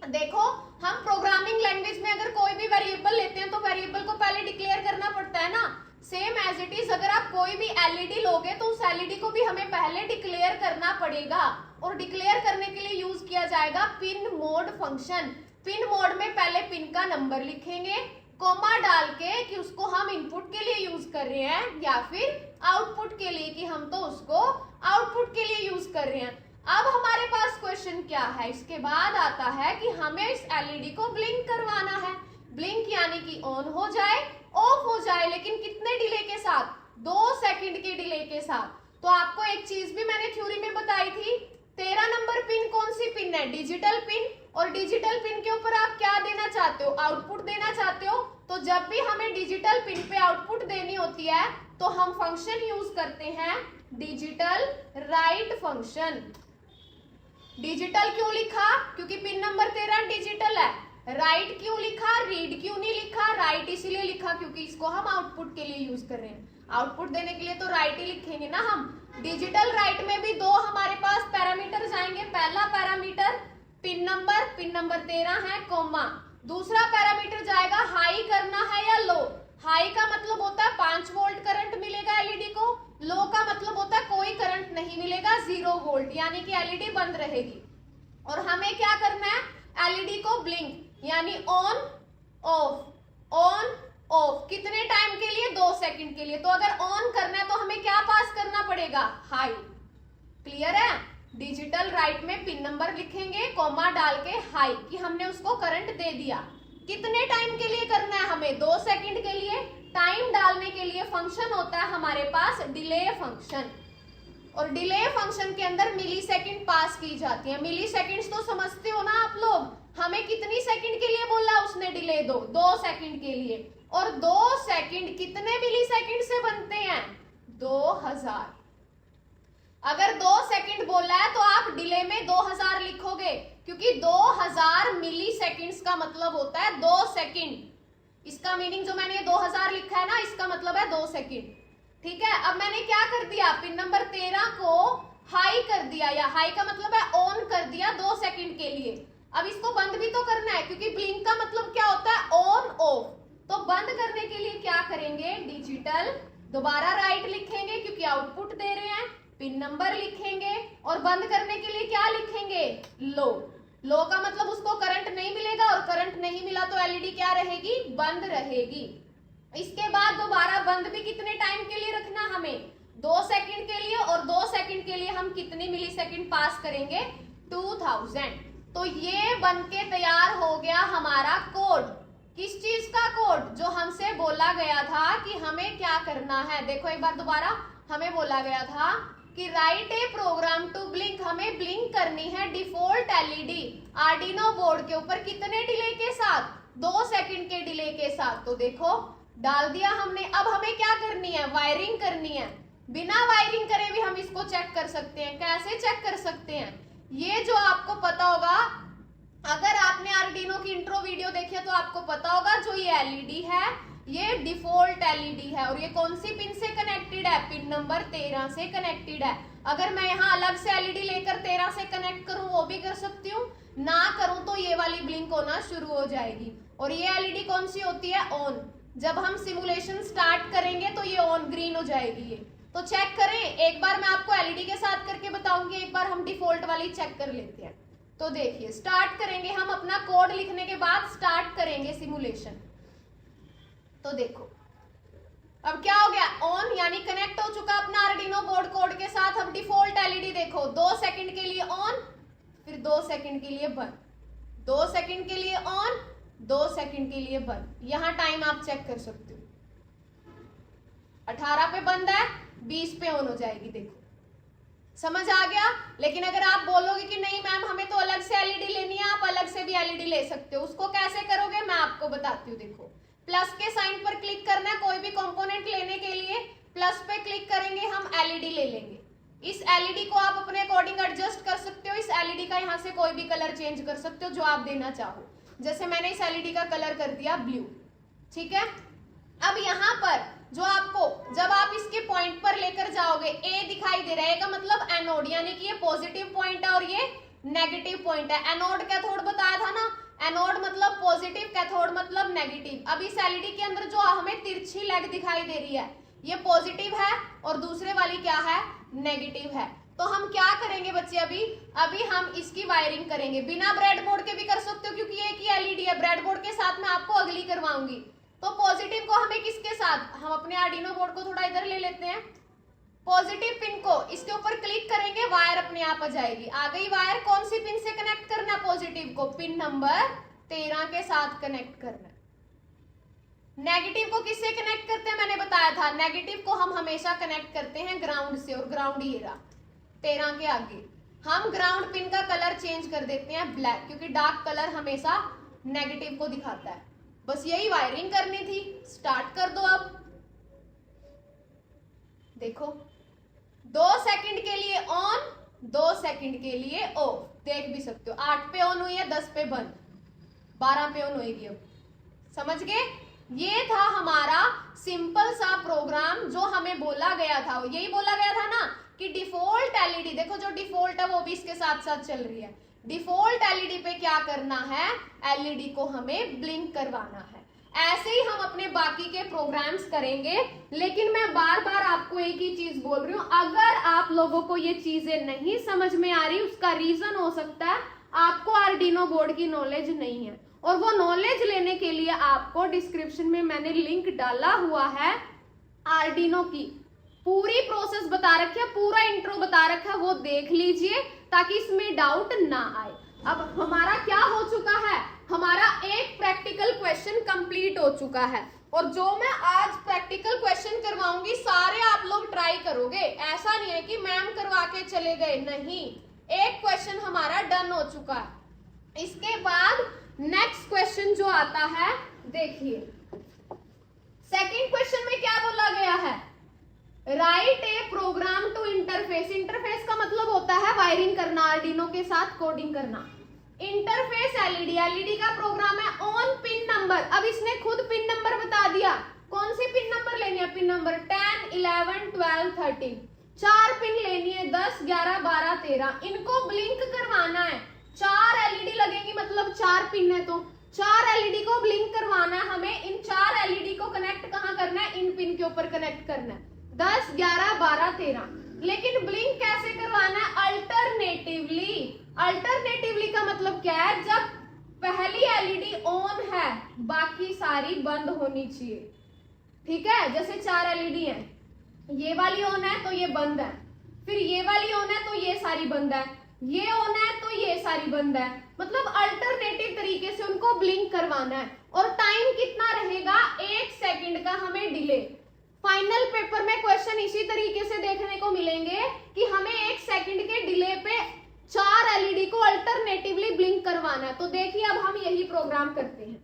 देखो, हम प्रोग्रामिंग लैंग्वेज में अगर कोई भी वेरिएबल लेते हैं तो वेरिएबल को पहले डिक्लेयर करना पड़ता है ना। सेम एज इट इज, अगर आप कोई भी एलईडी लोगे तो उस एलईडी को भी हमें पहले डिक्लेयर करना पड़ेगा, और डिक्लेयर करने के लिए यूज किया जाएगा pin mode function. Pin mode में पहले पिन का नंबर लिखेंगे, कोमा डाल के कि उसको हम इनपुट के लिए यूज कर रहे हैं या फिर आउटपुट के लिए, कि हम तो उसको आउटपुट के लिए यूज कर रहे हैं। अब हमारे पास क्वेश्चन क्या है, इसके बाद आता है कि हमें इस एलईडी को ब्लिंक करवाना है। ब्लिंक यानी कि ऑन हो जाए, ऑफ हो जाए, लेकिन कितने डिले के साथ, 2 सेकंड के डिले के साथ। तो आपको एक चीज भी मैंने थ्योरी में बताई थी, 13 नंबर पिन कौन सी पिन है, डिजिटल पिन, और डिजिटल पिन के ऊपर आप क्या देना चाहते हो, आउटपुट देना चाहते हो। तो जब भी हमें डिजिटल पिन पे आउटपुट देनी होती है तो हम फंक्शन यूज करते हैं डिजिटल राइट फंक्शन। डिजिटल क्यों लिखा, क्योंकि पिन नंबर 13 डिजिटल है। राइट क्यों लिखा, रीड क्यों नहीं लिखा, राइट इसीलिए लिखा क्योंकि इसको हम आउटपुट के लिए यूज कर रहे हैं। आउटपुट देने के लिए तो राइट ही लिखेंगे ना हम। डिजिटल राइट में भी 2 हमारे पास पैरामीटर्स आएंगे। पहला पैरामीटर पिन नंबर 13 है, कोमा। दूसरा पैरामीटर जाएगा हाई करना है या लो। हाई का मतलब होता है 5 वोल्ट करंट मिलेगा एलईडी को, लो का मतलब होता है कोई करंट नहीं मिलेगा, 0 वोल्ट, यानी कि एलईडी बंद रहेगी। और हमें क्या करना है, एलईडी को ब्लिंक यानी ऑन ऑफ, ऑन ऑफ। कितने टाइम के लिए, 2 सेकंड के लिए। तो अगर ऑन करना है तो हमें क्या पास करना पड़ेगा, हाई। क्लियर है? डिजिटल राइट में पिन नंबर लिखेंगे, कोमा डाल के हाई, कि हमने उसको करंट दे दिया। कितने टाइम के लिए करना है हमें, 2 सेकंड के लिए। टाइम डालने के लिए फंक्शन होता है हमारे पास डिले फंक्शन, और डिले फंक्शन के अंदर मिली सेकेंड पास की जाती है। मिली सेकेंड्स तो समझते हो ना आप लोग। हमें कितनी सेकंड के लिए बोला उसने डिले दो, 2 सेकंड के लिए। और 2 सेकंड कितने मिली सेकंड से बनते हैं, 2000। अगर 2 सेकंड बोला है तो आप डिले में 2000 लिखोगे, क्योंकि 2000 मिली सेकंड्स इसका मतलब होता है 2 सेकंड। इसका मीनिंग जो मैंने ये 2000 लिखा है ना, इसका मतलब है 2 सेकंड। ठीक है, अब मैंने क्या कर दिया, पिन नंबर 13 को हाई कर दिया, या हाई का मतलब है ऑन कर दिया 2 सेकंड के लिए। अब इसको बंद भी तो करना है, क्योंकि ब्लिंक का मतलब क्या होता है, ऑन ऑफ। तो बंद करने के लिए क्या करेंगे, डिजिटल, दोबारा राइट लिखेंगे क्योंकि आउटपुट दे रहे हैं, पिन नंबर लिखेंगे, और बंद करने के लिए क्या लिखेंगे, लो। लो का मतलब उसको करंट नहीं मिलेगा, और करंट नहीं मिला तो एलईडी क्या रहेगी, बंद रहेगी। इसके बाद दोबारा बंद भी कितने टाइम के लिए रखना, हमें 2 सेकंड के लिए, और 2 सेकंड के लिए हम कितनी मिली सेकंड पास करेंगे, 2000। तो ये बन के तैयार हो गया हमारा कोड। किस चीज का कोड, जो हमसे बोला गया था कि हमें क्या करना है। देखो एक बार दोबारा, हमें बोला गया था कि write a program to blink, हमें ब्लिंक करनी है डिफॉल्ट एलईडी आर्डिनो बोर्ड के ऊपर कितने डिले के साथ, 2 सेकंड के डिले के साथ। तो देखो डाल दिया हमने। अब हमें क्या करनी है, वायरिंग करनी है। बिना वायरिंग करे भी हम इसको चेक कर सकते हैं। कैसे चेक कर सकते हैं, ये जो आपको पता होगा, अगर आपने आर्डिनो की इंट्रो वीडियो देखी है तो आपको पता होगा, जो ये एलईडी है ये डिफॉल्ट एलईडी है, और ये कौन सी पिन से कनेक्टेड है, पिन नंबर 13 से कनेक्टेड है। अगर मैं यहाँ अलग से एलईडी लेकर 13 से कनेक्ट करूं वो भी कर सकती हूँ, ना करूं तो ये वाली ब्लिंक होना शुरू हो जाएगी। और ये एलईडी कौन सी होती है, ऑन। जब हम सिमुलेशन स्टार्ट करेंगे तो ये ऑन ग्रीन हो जाएगी ये। तो चेक करें, एक बार मैं आपको एलईडी के साथ करके बताऊंगी, एक बार हम डिफॉल्ट वाली चेक कर लेते हैं। तो देखिए स्टार्ट करेंगे हम, अपना कोड लिखने के बाद स्टार्ट करेंगे सिमुलेशन। तो देखो अब क्या हो गया, ऑन, यानी कनेक्ट हो चुका अपना आर्डिनो बोर्ड कोड के साथ। अब डिफॉल्ट एलईडी देखो 2 सेकंड के लिए ऑन, फिर 2 सेकंड के लिए बंद, 2 सेकंड के लिए ऑन, 2 सेकंड के लिए बंद। यहां टाइम आप चेक कर सकते हो, 18 पे बंद है, 20 पे ऑन हो जाएगी। देखो समझ आ गया। लेकिन अगर आप बोलोगे कि नहीं मैम हमें तो अलग से एलईडी लेनी है, आप अलग से भी एलईडी ले सकते हो। उसको कैसे करोगे मैं आपको बताती हूँ। देखो प्लस के साइन पर क्लिक करना है, कोई भी कंपोनेंट लेने के लिए प्लस पे क्लिक करेंगे, हम एलईडी ले लेंगे। इस एलईडी को आप अपने अकॉर्डिंग एडजस्ट कर सकते हो। इस एलईडी का यहाँ से कोई भी कलर चेंज कर सकते हो जो आप देना चाहो। जैसे मैंने इस एलईडी का कलर कर दिया ब्लू, ठीक है। अब यहाँ पर जो आपको, जब आप इसके पॉइंट पर लेकर जाओगे, ए दिखाई दे रहा है, का मतलब एनोड, यानी कि ये पॉजिटिव पॉइंट है और ये नेगेटिव पॉइंट है। एनोड कैथोड बताया था ना, एनोड मतलब पॉजिटिव, कैथोड मतलब नेगेटिव। अब इस एलईडी के अंदर जो हमें तिरछी लेग दिखाई दे रही है, ये पॉजिटिव है और दूसरे वाली क्या है, नेगेटिव है। तो हम क्या करेंगे बच्चे, अभी हम इसकी वायरिंग करेंगे। बिना ब्रेडबोर्ड के भी कर सकते हो क्योंकि एक ही एलईडी है। ब्रेडबोर्ड के साथ मैं आपको अगली करवाऊंगी। तो पॉजिटिव को हमें किसके साथ, हम अपने आर्डिनो बोर्ड को थोड़ा इधर ले लेते हैं। पॉजिटिव पिन को इसके ऊपर क्लिक करेंगे, वायर अपने आप आ जाएगी। आ गई वायर। कौन सी पिन से कनेक्ट करना है, पॉजिटिव को पिन नंबर 13 के साथ कनेक्ट करना है। नेगेटिव को किससे कनेक्ट करते हैं मैंने बताया था, नेगेटिव को हम हमेशा कनेक्ट करते हैं ग्राउंड से, और ग्राउंड ये रहा 13 के आगे। हम ग्राउंड पिन का कलर चेंज कर देते हैं ब्लैक, क्योंकि डार्क कलर हमेशा नेगेटिव को दिखाता है। बस यही वायरिंग करनी थी। स्टार्ट कर दो। अब देखो 2 सेकंड के लिए ऑन, 2 सेकंड के लिए ऑफ। देख भी सकते हो 8 पे ऑन हुई है, 10 पे बंद, 12 पे ऑन होगी। अब समझ गए, ये था हमारा सिंपल सा प्रोग्राम जो हमें बोला गया था। यही बोला गया था ना कि डिफॉल्ट एलईडी, देखो जो डिफॉल्ट है वो भी इसके साथ साथ चल रही है। डिफॉल्ट एलईडी पे क्या करना है, एलईडी को हमें ब्लिंक करवाना है। ऐसे ही हम अपने बाकी के प्रोग्राम्स करेंगे। लेकिन मैं बार बार आपको एक ही चीज बोल रही हूँ, अगर आप लोगों को ये चीजें नहीं समझ में आ रही, उसका रीजन हो सकता है आपको आर्डिनो बोर्ड की नॉलेज नहीं है। और वो नॉलेज लेने के लिए आपको डिस्क्रिप्शन में मैंने लिंक डाला हुआ है, आर्डिनो की पूरी प्रोसेस बता रखी है, पूरा इंट्रो बता रखा है, वो देख लीजिए ताकि इसमें डाउट ना आए। अब हमारा क्या हो चुका है, हमारा एक प्रैक्टिकल क्वेश्चन कंप्लीट हो चुका है। और जो मैं आज प्रैक्टिकल क्वेश्चन करवाऊंगी सारे आप लोग ट्राई करोगे। ऐसा नहीं है कि मैम करवा के चले गए, नहीं, एक क्वेश्चन हमारा डन हो चुका है। इसके बाद नेक्स्ट क्वेश्चन जो आता है, देखिए सेकंड क्वेश्चन में क्या बोला गया है, write a program to interface. Interface का मतलब होता है वायरिंग करना, आर्डिनो के साथ कोडिंग करना। इंटरफेस एलईडी, एलईडी का प्रोग्राम है ऑन पिन नंबर। अब इसने खुद पिन नंबर बता दिया, कौन सी पिन नंबर लेनी है, पिन नंबर 10, 11, 12, 13, 4 पिन लेनी है, 10, 11, 12, 13, इनको ब्लिंक करवाना है। 4 एलईडी लगेगी, मतलब 4 पिन है, तो 4 एलईडी को ब्लिंक करवाना है हमें। इन 4 एलईडी को कनेक्ट कहाँ करना है, इन पिन के ऊपर कनेक्ट करना है, 10, 11, 12, 13। लेकिन ब्लिंक कैसे करवाना है, अल्टरनेटिवली। अल्टरनेटिवली का मतलब क्या है, जब पहली एलईडी ऑन है बाकी सारी बंद होनी चाहिए, ठीक है। जैसे 4 एलईडी है, ये वाली ऑन है तो ये बंद है, फिर ये वाली ऑन है तो ये सारी बंद है, ये ऑन है तो ये सारी बंद है, मतलब अल्टरनेटिव तरीके से उनको ब्लिंक करवाना है। और टाइम कितना रहेगा, 1 सेकंड का हमें डिले। फाइनल पेपर में क्वेश्चन इसी तरीके से देखने को मिलेंगे कि हमें 1 सेकंड के डिले पे 4 एलईडी को अल्टरनेटिवली ब्लिंक करवाना है। तो देखिए अब हम यही प्रोग्राम करते हैं,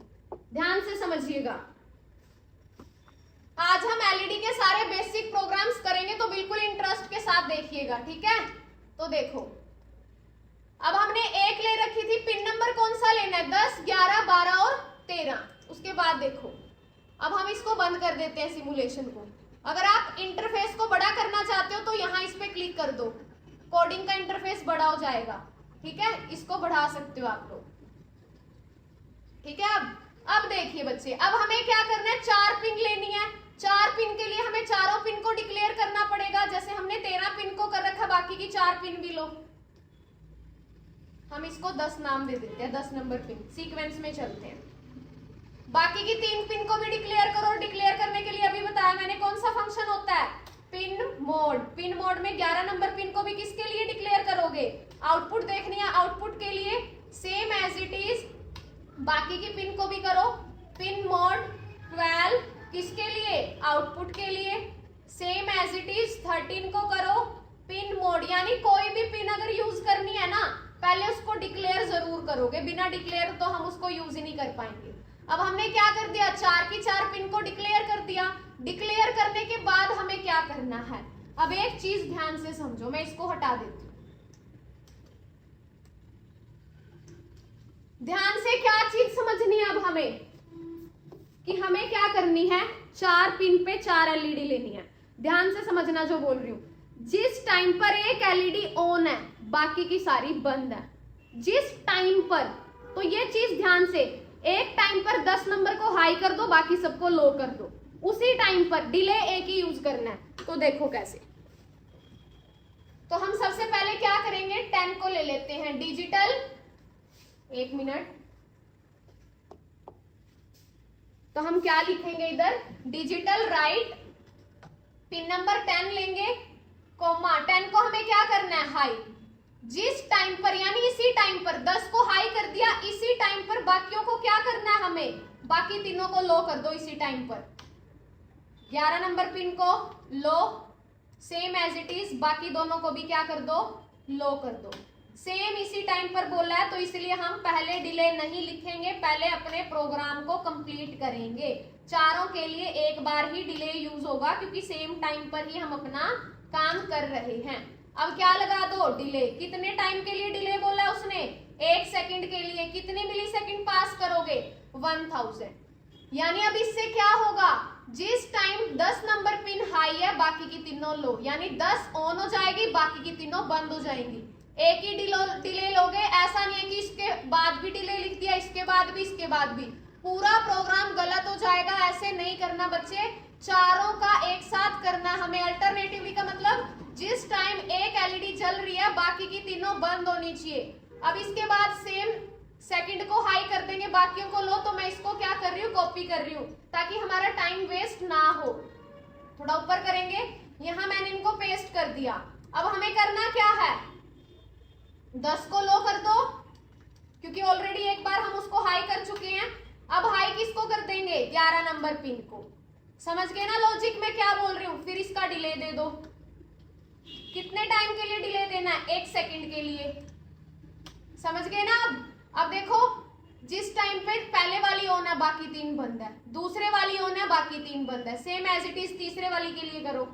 ध्यान से समझिएगा। आज हम एलईडी के सारे बेसिक प्रोग्राम्स करेंगे, तो बिल्कुल इंटरेस्ट के साथ देखिएगा, ठीक है। तो देखो, अब हमने 1 ले रखी थी, पिन नंबर कौन सा लेना है, 10, 11, 12 और 13। उसके बाद देखो, अब हम इसको बंद कर देते हैं सिमुलेशन को। अगर आप इंटरफेस को बड़ा करना चाहते हो तो यहाँ इस पे क्लिक कर दो, कोडिंग का इंटरफेस बड़ा हो जाएगा, ठीक है। इसको बढ़ा सकते हो आप लोग, ठीक है। अब देखिए बच्चे, अब हमें क्या करना है, 4 पिन लेनी है। 4 पिन के लिए हमें चारों पिन को डिक्लेयर करना पड़ेगा। जैसे हमने 13 पिन को कर रखा, बाकी की 4 पिन भी लो। हम इसको 10 नाम दे देते हैं, 10 नंबर पिन, सीक्वेंस में चलते हैं। बाकी की 3 पिन को भी डिक्लेयर करो। डिक्लेयर करने के लिए अभी बताया मैंने कौन सा फंक्शन होता है, पिन मोड। पिन मोड में 11 नंबर पिन को भी किसके लिए डिक्लेयर करोगे, आउटपुट देखनी है, आउटपुट के लिए सेम एज इट इज बाकी की पिन को भी करो। पिन मोड 12 किसके लिए, आउटपुट के लिए, सेम एज इट इज 13 को करो पिन मोड। यानी कोई भी पिन अगर यूज करनी है ना, पहले उसको डिक्लेयर जरूर करोगे, बिना डिक्लेयर तो हम उसको यूज ही नहीं कर पाएंगे। अब हमने क्या कर दिया, 4 की 4 पिन को डिक्लेयर कर दिया। डिक्लेयर करने के बाद हमें क्या करना है, अब एक चीज ध्यान से समझो, मैं इसको हटा देती हूँ। ध्यान से क्या चीज समझनी है अब हमें, कि हमें क्या करनी है, 4 पिन पे 4 एलईडी लेनी है। ध्यान से समझना जो बोल रही हूँ। जिस टाइम पर एक एलईडी ऑन है बाकी की सारी बंद है, जिस टाइम पर, तो ये चीज ध्यान से, एक टाइम पर 10 नंबर को हाई कर दो, बाकी सबको लो कर दो, उसी टाइम पर डिले एक ही यूज करना है। तो देखो कैसे, तो हम सबसे पहले क्या करेंगे, 10 को ले लेते हैं डिजिटल, 1 मिनट। तो हम क्या लिखेंगे इधर, डिजिटल राइट पिन नंबर 10 लेंगे, कोमा 10 को हमें क्या करना है, हाई। जिस टाइम पर, यानी इसी टाइम पर 10 को हाई कर दिया, इसी टाइम पर बाकियों को क्या करना है हमें, बाकी तीनों को लो कर दो इसी टाइम पर। 11 नंबर पिन को लो, सेम एज इट इज बाकी दोनों को भी क्या कर दो, लो कर दो। सेम इसी टाइम पर बोला है, तो इसलिए हम पहले डिले नहीं लिखेंगे, पहले अपने प्रोग्राम को कंप्लीट करेंगे। चारों के लिए एक बार ही डिले यूज होगा, क्योंकि सेम टाइम पर ही हम अपना काम कर रहे हैं। अब क्या लगा दो, डिले। कितने टाइम के लिए डिले बोला उसने, 1 सेकंड के लिए। कितने मिली सेकंड पास करोगे, 1000। यानी अब इससे क्या होगा, जिस टाइम 10 नंबर पिन हाई है बाकी की तीनों लो, यानी 10 ऑन हो जाएगी, बाकी की तीनों बंद हो जाएंगी। एक ही डिले लोगे, ऐसा नहीं है कि इसके बाद भी डिले लिख दिया, इसके बाद भी, इसके बाद भी, पूरा प्रोग्राम गलत हो जाएगा। ऐसे नहीं करना बच्चे, चारों का एक साथ करना हमें। अल्टरनेटिवली का मतलब जिस टाइम एक एलईडी जल रही है बाकी की तीनों बंद होनी चाहिए। अब इसके बाद सेम सेकंड को हाई कर देंगे, बाकियों को लो। तो मैं इसको क्या कर रही हूँ, कॉपी कर रही हूँ, ताकि हमारा टाइम वेस्ट ना हो। थोड़ा ऊपर करेंगे, यहाँ मैंने इनको पेस्ट कर दिया। अब हमें करना क्या है, 10 को लो कर दो, क्योंकि ऑलरेडी एक बार हम उसको हाई कर चुके हैं। अब हाई किसको कर देंगे, 11 नंबर पिन को। समझ गए ना लॉजिक में क्या बोल रही हूँ। फिर इसका डिले दे दो, कितने टाइम के लिए डिले देना है, 1 सेकंड के लिए। समझ गए ना। अब देखो, जिस टाइम पे पहले वाली ऑन है बाकी 3 बंद है, दूसरे वाली ऑन है बाकी 3 बंद है, सेम एज इट इज तीसरे वाली के लिए करो।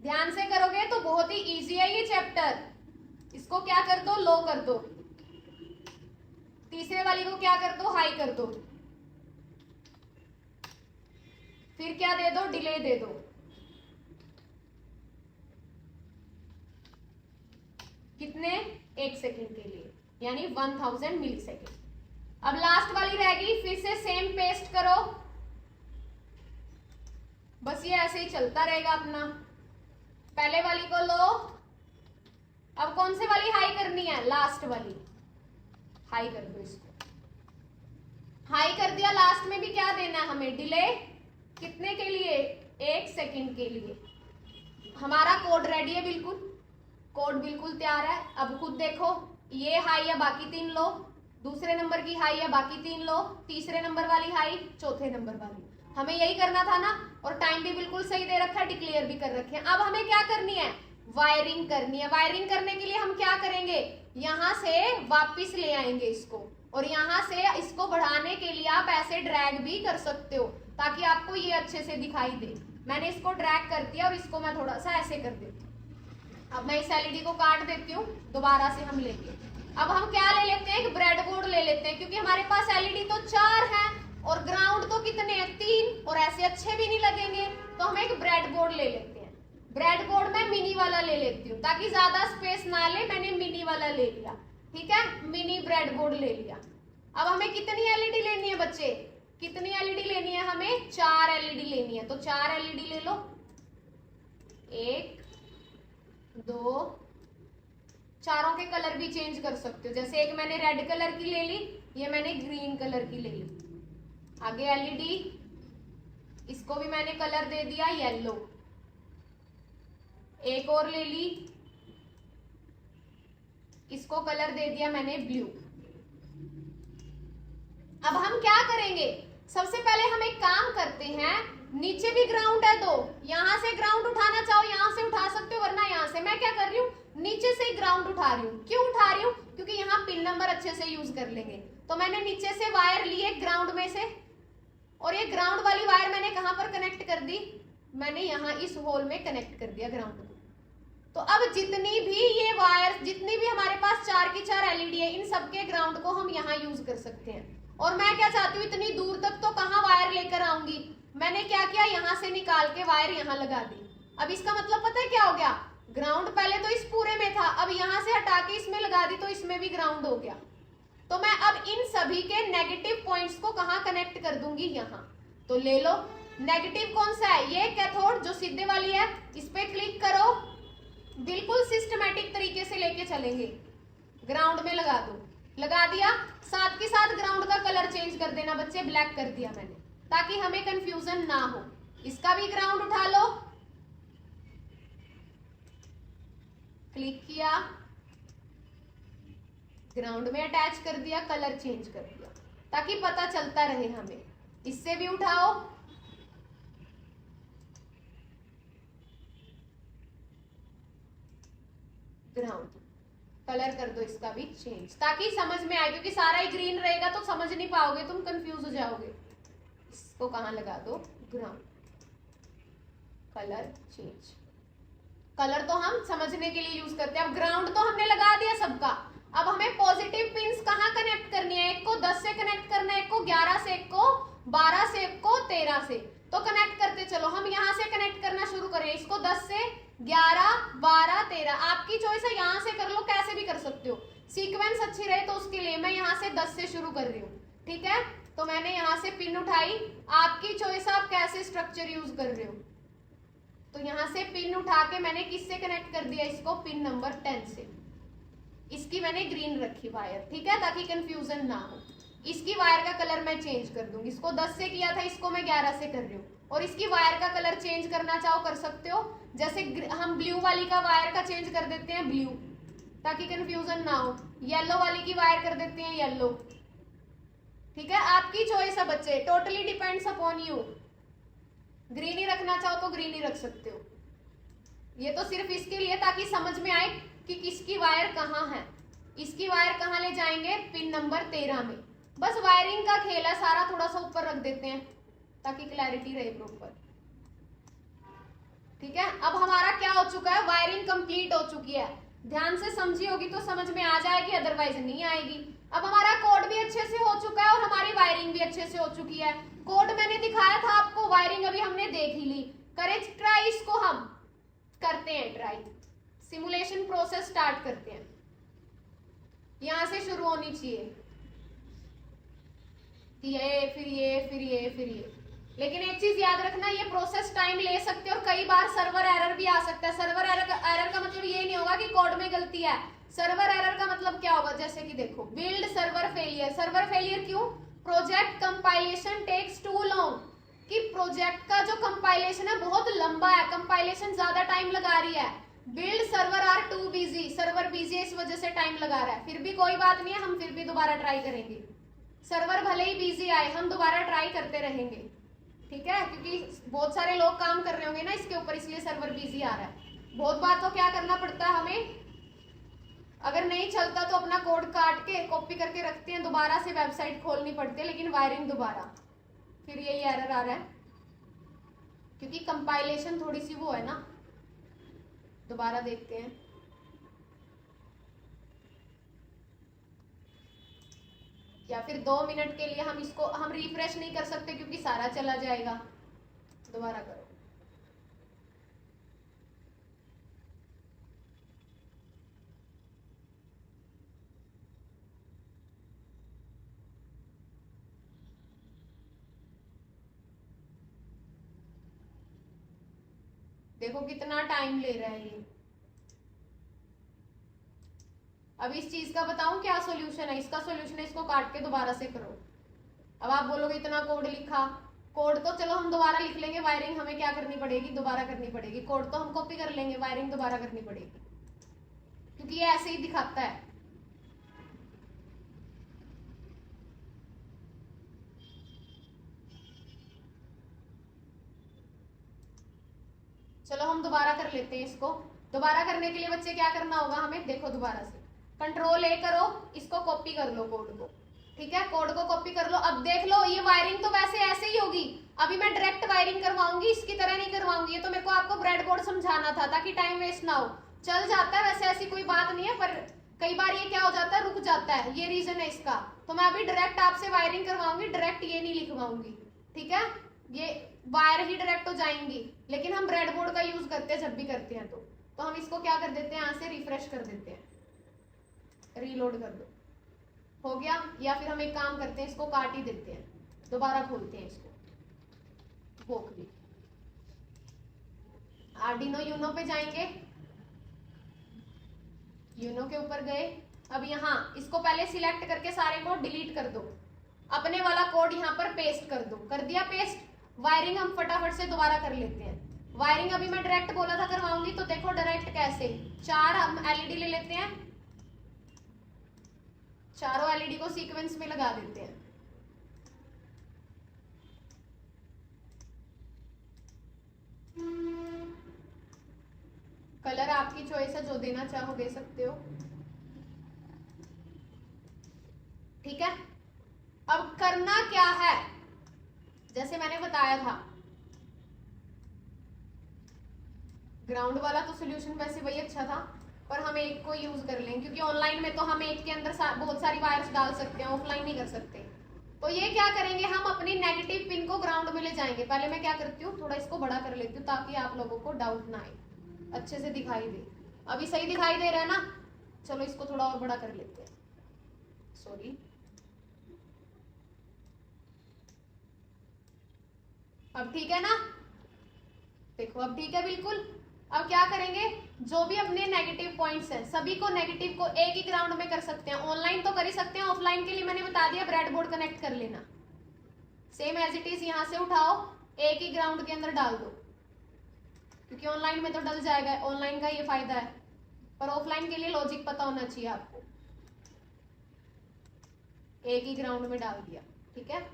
ध्यान से करोगे तो बहुत ही इजी है ये चैप्टर। इसको क्या कर दो, लो कर दो। तीसरे वाली को क्या कर दो, हाई कर दो, फिर क्या दे दो, डिले दे दो। कितने, 1 सेकेंड के लिए, यानी 1000 मिली सेकेंड। अब लास्ट वाली रहेगी, फिर से सेम पेस्ट करो, बस ये ऐसे ही चलता रहेगा अपना। पहले वाली को लो, अब कौन से वाली हाई करनी है, लास्ट वाली, हाई कर दो इसको, हाई कर दिया। लास्ट में भी क्या देना है हमें, डिले, कितने के लिए, 1 सेकेंड के लिए। हमारा कोड रेडी है, बिल्कुल कोड बिल्कुल तैयार है। अब खुद देखो, ये हाई है, बाकी 3 लो, दूसरे नंबर की हाई है, बाकी 3 लो, तीसरे नंबर वाली हाई, चौथे नंबर वाली। हमें यही करना था ना, और टाइम भी बिल्कुल सही दे रखा है, डिक्लेयर भी कर रखे हैं। अब हमें क्या करनी है, वायरिंग करनी है। वायरिंग करने के लिए हम क्या करेंगे, यहां से वापस ले आएंगे इसको, और यहां से इसको बढ़ाने के लिए आप ऐसे ड्रैग भी कर सकते हो, ताकि आपको ये अच्छे से दिखाई दे। मैंने इसको ड्रैग कर दिया, और इसको मैं थोड़ा सा ऐसे कर देती हूँ। अब मैं इस एलईडी को काट देती हूँ, दोबारा से हम लेंगे। अब हम क्या ले लेते हैं, एक ब्रेड बोर्ड ले लेते हैं, क्योंकि हमारे पास एलईडी तो 4 है और ग्राउंड तो कितने हैं, 3, और ऐसे अच्छे भी नहीं लगेंगे, तो हम एक ब्रेड बोर्ड ले लेते हैं। ब्रेड बोर्ड में मिनी वाला ले लेती हूँ, ताकि ज्यादा स्पेस ना ले, मैंने मिनी वाला ले लिया, ठीक है, मिनी ब्रेड बोर्ड ले लिया। अब हमें कितनी एलईडी लेनी है बच्चे, कितनी एलईडी लेनी है, हमें 4 एलईडी लेनी है, तो 4 एलईडी ले लो, 1 2, चारों के कलर भी चेंज कर सकते हो, जैसे एक मैंने रेड कलर की ले ली, ये मैंने ग्रीन कलर की ले ली। आगे एलईडी, इसको भी मैंने कलर दे दिया येलो, एक और ले ली, इसको कलर दे दिया मैंने ब्लू। अब हम क्या करेंगे, सबसे पहले हम एक काम करते हैं, नीचे भी ग्राउंड है 2, यहां से ग्राउंड उठाना चाहो यहां से उठा सकते हो, वरना यहां से। मैं क्या कर रही हूँ, नीचे से ग्राउंड उठा रही हूँ। क्यों उठा रही हूँ, क्योंकि यहाँ पिन नंबर अच्छे से यूज कर लेंगे। तो मैंने नीचे से वायर ली है ग्राउंड में से, और ये ग्राउंड वाली वायर मैंने कहां पर कनेक्ट कर दी, मैंने यहाँ इस होल में कनेक्ट कर दिया ग्राउंड को। तो अब जितनी भी ये वायर, जितनी भी हमारे पास 4 की 4 एलईडी है, इन सबके ग्राउंड को हम यहाँ यूज कर सकते हैं। और मैं क्या चाहती हूँ, इतनी दूर तक तो कहाँ वायर लेकर आऊंगी, मैंने क्या किया, यहाँ से निकाल के वायर यहाँ लगा दी। अब इसका मतलब पता है क्या हो गया, ग्राउंड पहले तो इस पूरे में था, अब यहाँ से हटा के इसमें लगा दी, तो इसमें भी ग्राउंड हो गया। तो मैं अब इन सभी के नेगेटिव पॉइंट्स को कहाँ कनेक्ट कर दूंगी, यहाँ। तो ले लो, नेगेटिव कौन सा है, ये कैथोड जो सीधे वाली है, इस पे क्लिक करो, बिल्कुल सिस्टमैटिक तरीके से लेके चलेंगे, ग्राउंड में लगा दो, लगा दिया। साथ के साथ ग्राउंड का कलर चेंज कर देना बच्चे, ब्लैक कर दिया मैंने, ताकि हमें कंफ्यूजन ना हो। इसका भी ग्राउंड उठा लो, क्लिक किया, ग्राउंड में अटैच कर दिया, कलर चेंज कर दिया, ताकि पता चलता रहे हमें। इससे भी उठाओ, ग्राउंड, कलर कर दो इसका भी चेंज, ताकि समझ में आए, क्योंकि सारा ही ग्रीन रहेगा तो समझ नहीं पाओगे, तुम कंफ्यूज हो जाओगे। इसको कहाँ लगा दो, ग्राउंड, कलर चेंज। कलर तो हम समझने के लिए यूज करते हैं। अब ग्राउंड तो हमने लगा दिया सबका, अब हमें पॉजिटिव पिंस कहाँ कनेक्ट करनी है, एक को 10 से कनेक्ट करना है, एक को 11 से, एक को 12 से, एक को 13 से। तो कनेक्ट करते चलो, हम यहाँ से कनेक्ट करना शुरू करें, इसको 10 से, 11, 12, 13, आपकी चॉइस है, यहाँ से कर लो, कैसे भी कर सकते हो, सीक्वेंस अच्छी रहे तो उसके लिए मैं यहाँ से 10 से शुरू कर रही हूँ, ठीक है। तो मैंने यहाँ से पिन उठाई, आपकी चॉइस, आप कैसे स्ट्रक्चर यूज कर रहे हो। तो यहाँ से पिन उठा के मैंने किससे कनेक्ट कर दिया, इसको पिन नंबर 10 से। इसकी मैंने ग्रीन रखी वायर, ठीक है, ताकि कंफ्यूजन ना हो। इसकी वायर का कलर मैं चेंज कर दूंगी, इसको 10 से किया था, इसको मैं 11 से कर रही हूँ। और इसकी वायर का कलर चेंज करना चाहो कर सकते हो, जैसे हम ब्लू वाली का वायर का चेंज कर देते हैं ब्लू, ताकि कंफ्यूजन ना हो। येलो वाली की वायर कर देते हैं येलो, ठीक है, आपकी चॉइस है बच्चे, totally depends upon you. Green ही रखना चाहो तो ग्रीन ही रख सकते हो। ये तो सिर्फ इसके लिए ताकि समझ में आए कि किसकी वायर कहाँ है। इसकी वायर कहाँ ले जाएंगे, पिन नंबर 13 में। बस वायरिंग का खेल है सारा, थोड़ा सा ऊपर रख देते हैं ताकि क्लैरिटी रहे प्रॉपर, ठीक है। अब हमारा क्या हो चुका है, वायरिंग कंप्लीट हो चुकी है। ध्यान से समझी होगी तो समझ में आ जाएगी, अदरवाइज नहीं आएगी। अब हमारा कोड भी अच्छे से हो चुका है और हमारी वायरिंग भी अच्छे से हो चुकी है। कोड मैंने दिखाया था आपको, वायरिंग अभी हमने देख ही ली। करें ट्राई, इसको हम करते हैं ट्राई, सिमुलेशन प्रोसेस स्टार्ट करते हैं। यहां से शुरू होनी चाहिए, ये फिर ये फिर ये फिर ये। लेकिन एक चीज याद रखना, ये प्रोसेस टाइम ले सकते हैं और कई बार सर्वर एरर भी आ सकता है। सर्वर एरर का मतलब ये नहीं होगा कि कोड में गलती है। सर्वर एरर का मतलब क्या होगा, जैसे कि देखो build server failure. Server failure क्यों? Project compilation takes too long, कि प्रोजेक्ट का जो कंपाइलेशन है बहुत लंबा है, कंपाइलेशन ज्यादा टाइम लगा रही है। Build server are too busy, server busy है इस वजह से टाइम लगा रहा है। फिर भी कोई बात नहीं है, हम फिर भी दोबारा ट्राई करेंगे। सर्वर भले ही बिजी आए, हम दोबारा ट्राई करते रहेंगे, ठीक है, क्योंकि बहुत सारे लोग काम कर रहे होंगे ना इसके ऊपर, इसलिए सर्वर बिजी आ रहा है। बहुत बार तो क्या करना पड़ता है हमें, अगर नहीं चलता तो अपना कोड काट के कॉपी करके रखते हैं, दोबारा से वेबसाइट खोलनी पड़ती है, लेकिन वायरिंग दोबारा, फिर यही एरर आ रहा है क्योंकि कंपाइलेशन थोड़ी सी वो है ना। दोबारा देखते हैं, या फिर 2 मिनट के लिए हम इसको हम रिफ्रेश नहीं कर सकते क्योंकि सारा चला जाएगा। दोबारा करो। देखो कितना टाइम ले रहा है ये। अब इस चीज का बताऊं क्या सॉल्यूशन है? इसका सॉल्यूशन है, इसको काट के दोबारा से करो। अब आप बोलोगे इतना कोड लिखा, कोड तो चलो हम दोबारा लिख लेंगे, वायरिंग हमें क्या करनी पड़ेगी, दोबारा करनी पड़ेगी। कोड तो हम कॉपी कर लेंगे, वायरिंग दोबारा करनी पड़ेगी, क्योंकि ये ऐसे ही दिखाता है। चलो हम दोबारा कर लेते हैं इसको। दोबारा करने के लिए बच्चे क्या करना होगा हमें, देखो दोबारा से कंट्रोल ए करो, इसको कॉपी कर लो कोड को, ठीक है, कोड को कॉपी कर लो। अब देख लो ये वायरिंग तो वैसे ऐसे ही होगी, अभी मैं डायरेक्ट वायरिंग करवाऊंगी, इसकी तरह नहीं करवाऊंगी। ये तो मेरे को आपको ब्रेड बोर्ड समझाना था ताकि टाइम वेस्ट ना हो। चल जाता है वैसे, ऐसी कोई बात नहीं है, पर कई बार ये क्या हो जाता है, रुक जाता है, ये रीजन है इसका। तो मैं अभी डायरेक्ट आपसे वायरिंग करवाऊंगी, डायरेक्ट ये नहीं लिखवाऊंगी, ठीक है, ये वायर ही डायरेक्ट हो जाएंगी। लेकिन हम ब्रेड बोर्ड का यूज करते हैं जब भी करते हैं, तो हम इसको क्या कर देते हैं, यहाँ से रिफ्रेश कर देते हैं, रीलोड कर दो, हो गया। या फिर हम एक काम करते हैं, इसको काट ही देते हैं, दोबारा खोलते हैं इसको, वोक भी। आर्डिनो यूनो पे जाएंगे, यूनो के ऊपर गए। अब यहाँ इसको पहले सिलेक्ट करके सारे को डिलीट कर दो, अपने वाला कोड यहाँ पर पेस्ट कर दो। कर दिया पेस्ट। वायरिंग हम फटाफट से दोबारा कर लेते हैं। वायरिंग अभी मैं डायरेक्ट बोला था करवाऊंगी, तो देखो डायरेक्ट कैसे, 4 हम एलईडी ले लेते हैं, चारों एलईडी को सीक्वेंस में लगा देते हैं। कलर आपकी चॉइस है, जो देना चाहो दे सकते हो, ठीक है। अब करना क्या है, जैसे मैंने बताया था, ग्राउंड वाला तो सोल्यूशन वैसे वही अच्छा था, पर हम एक को यूज कर लेंगे क्योंकि ऑनलाइन में तो हम एक के अंदर बहुत सारी वायर्स डाल सकते हैं, ऑफलाइन नहीं कर सकते। तो ये क्या करेंगे, हम अपनी नेगेटिव पिन को ग्राउंड में ले जाएंगे। पहले मैं क्या करती हूँ, थोड़ा इसको बड़ा कर लेती हूँ ताकि आप लोगों को डाउट ना आए, अच्छे से दिखाई दे। अभी सही दिखाई दे रहा है ना? चलो इसको थोड़ा और बड़ा कर लेते हैं, सॉरी। अब ठीक है ना? देखो अब ठीक है बिल्कुल। अब क्या करेंगे, जो भी अपने नेगेटिव पॉइंट्स हैं सभी को, नेगेटिव को एक ही ग्राउंड में कर सकते हैं। ऑनलाइन तो कर ही सकते हैं, ऑफलाइन के लिए मैंने बता दिया, ब्रेड बोर्ड कनेक्ट कर लेना। सेम एज इट इज यहां से उठाओ, एक ही ग्राउंड के अंदर डाल दो, क्योंकि ऑनलाइन में तो डल जाएगा, ऑनलाइन का ये फायदा है, पर ऑफलाइन के लिए लॉजिक पता होना चाहिए आपको। एक ही ग्राउंड में डाल दिया, ठीक है।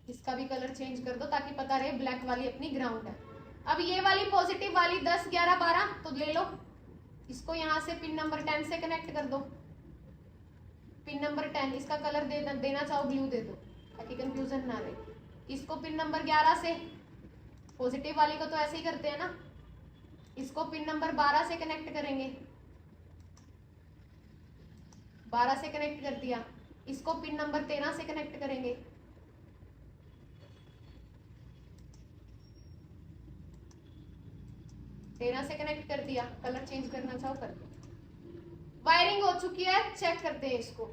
इसका भी कलर चेंज कर दो ताकि पता रहे ब्लैक वाली अपनी ग्राउंड है। अब ये वाली पॉजिटिव वाली 10 11 12 तो ले लो, इसको यहां से पिन नंबर 10 से कनेक्ट कर दो। पिन नंबर 10, इसका कलर देना चाहो ब्लू दे दो ताकि कंफ्यूजन ना रहे। इसको पिन नंबर 11 से, पॉजिटिव वाली को तो ऐसे ही करते हैं ना, इसको पिन नंबर 12 से कनेक्ट करेंगे, 12 से कनेक्ट कर दिया, इसको पिन नंबर 13 से कनेक्ट करेंगे, तेरह से कनेक्ट कर दिया, कलर चेंज करना चाहो कर दो। वायरिंग हो चुकी है, चेक करते हैं इसको।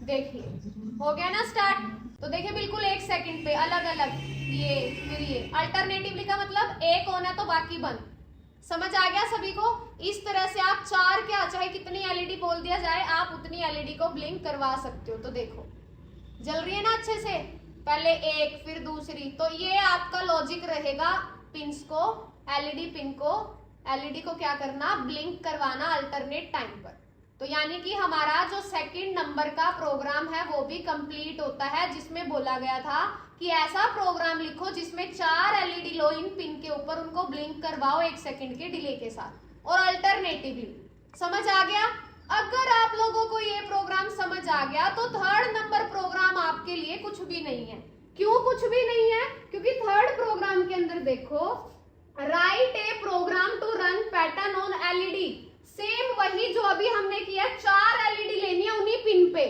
देखिए हो गया ना स्टार्ट। तो देखिए बिल्कुल 1 सेकंड पे अलग अलग, ये फिर ये अल्टरनेटिवली का मतलब एक ऑन है तो बाकी बंद। समझ आ गया सभी को? इस तरह से आप 4 क्या चाहे कितनी एलईडी बोल दिया जाए, आप उतनी एलईडी को ब्लिंक करवा सकते हो। तो देखो जल रही है ना अच्छे से, पहले एक फिर दूसरी। तो ये आपका लॉजिक रहेगा, पिंस को, एलईडी पिन को, एलईडी को क्या करना, ब्लिंक करवाना अल्टरनेट टाइम पर। तो यानी कि हमारा जो सेकंड नंबर का प्रोग्राम है वो भी कंप्लीट होता है, जिसमें बोला गया था कि ऐसा प्रोग्राम लिखो जिसमें 4 एलईडी लो इन पिन के ऊपर, उनको ब्लिंक करवाओ 1 सेकंड के डिले के साथ और अल्टरनेटिवली। समझ आ गया? अगर आप लोगों को ये प्रोग्राम समझ आ गया तो थर्ड नंबर प्रोग्राम आपके लिए कुछ भी नहीं है। क्यों कुछ भी नहीं है? क्योंकि थर्ड प्रोग्राम के अंदर देखो, write a program to run pattern on LED. Same वही जो अभी हमने किया, 4 एलईडी लेनी है उन्हीं पिन पे।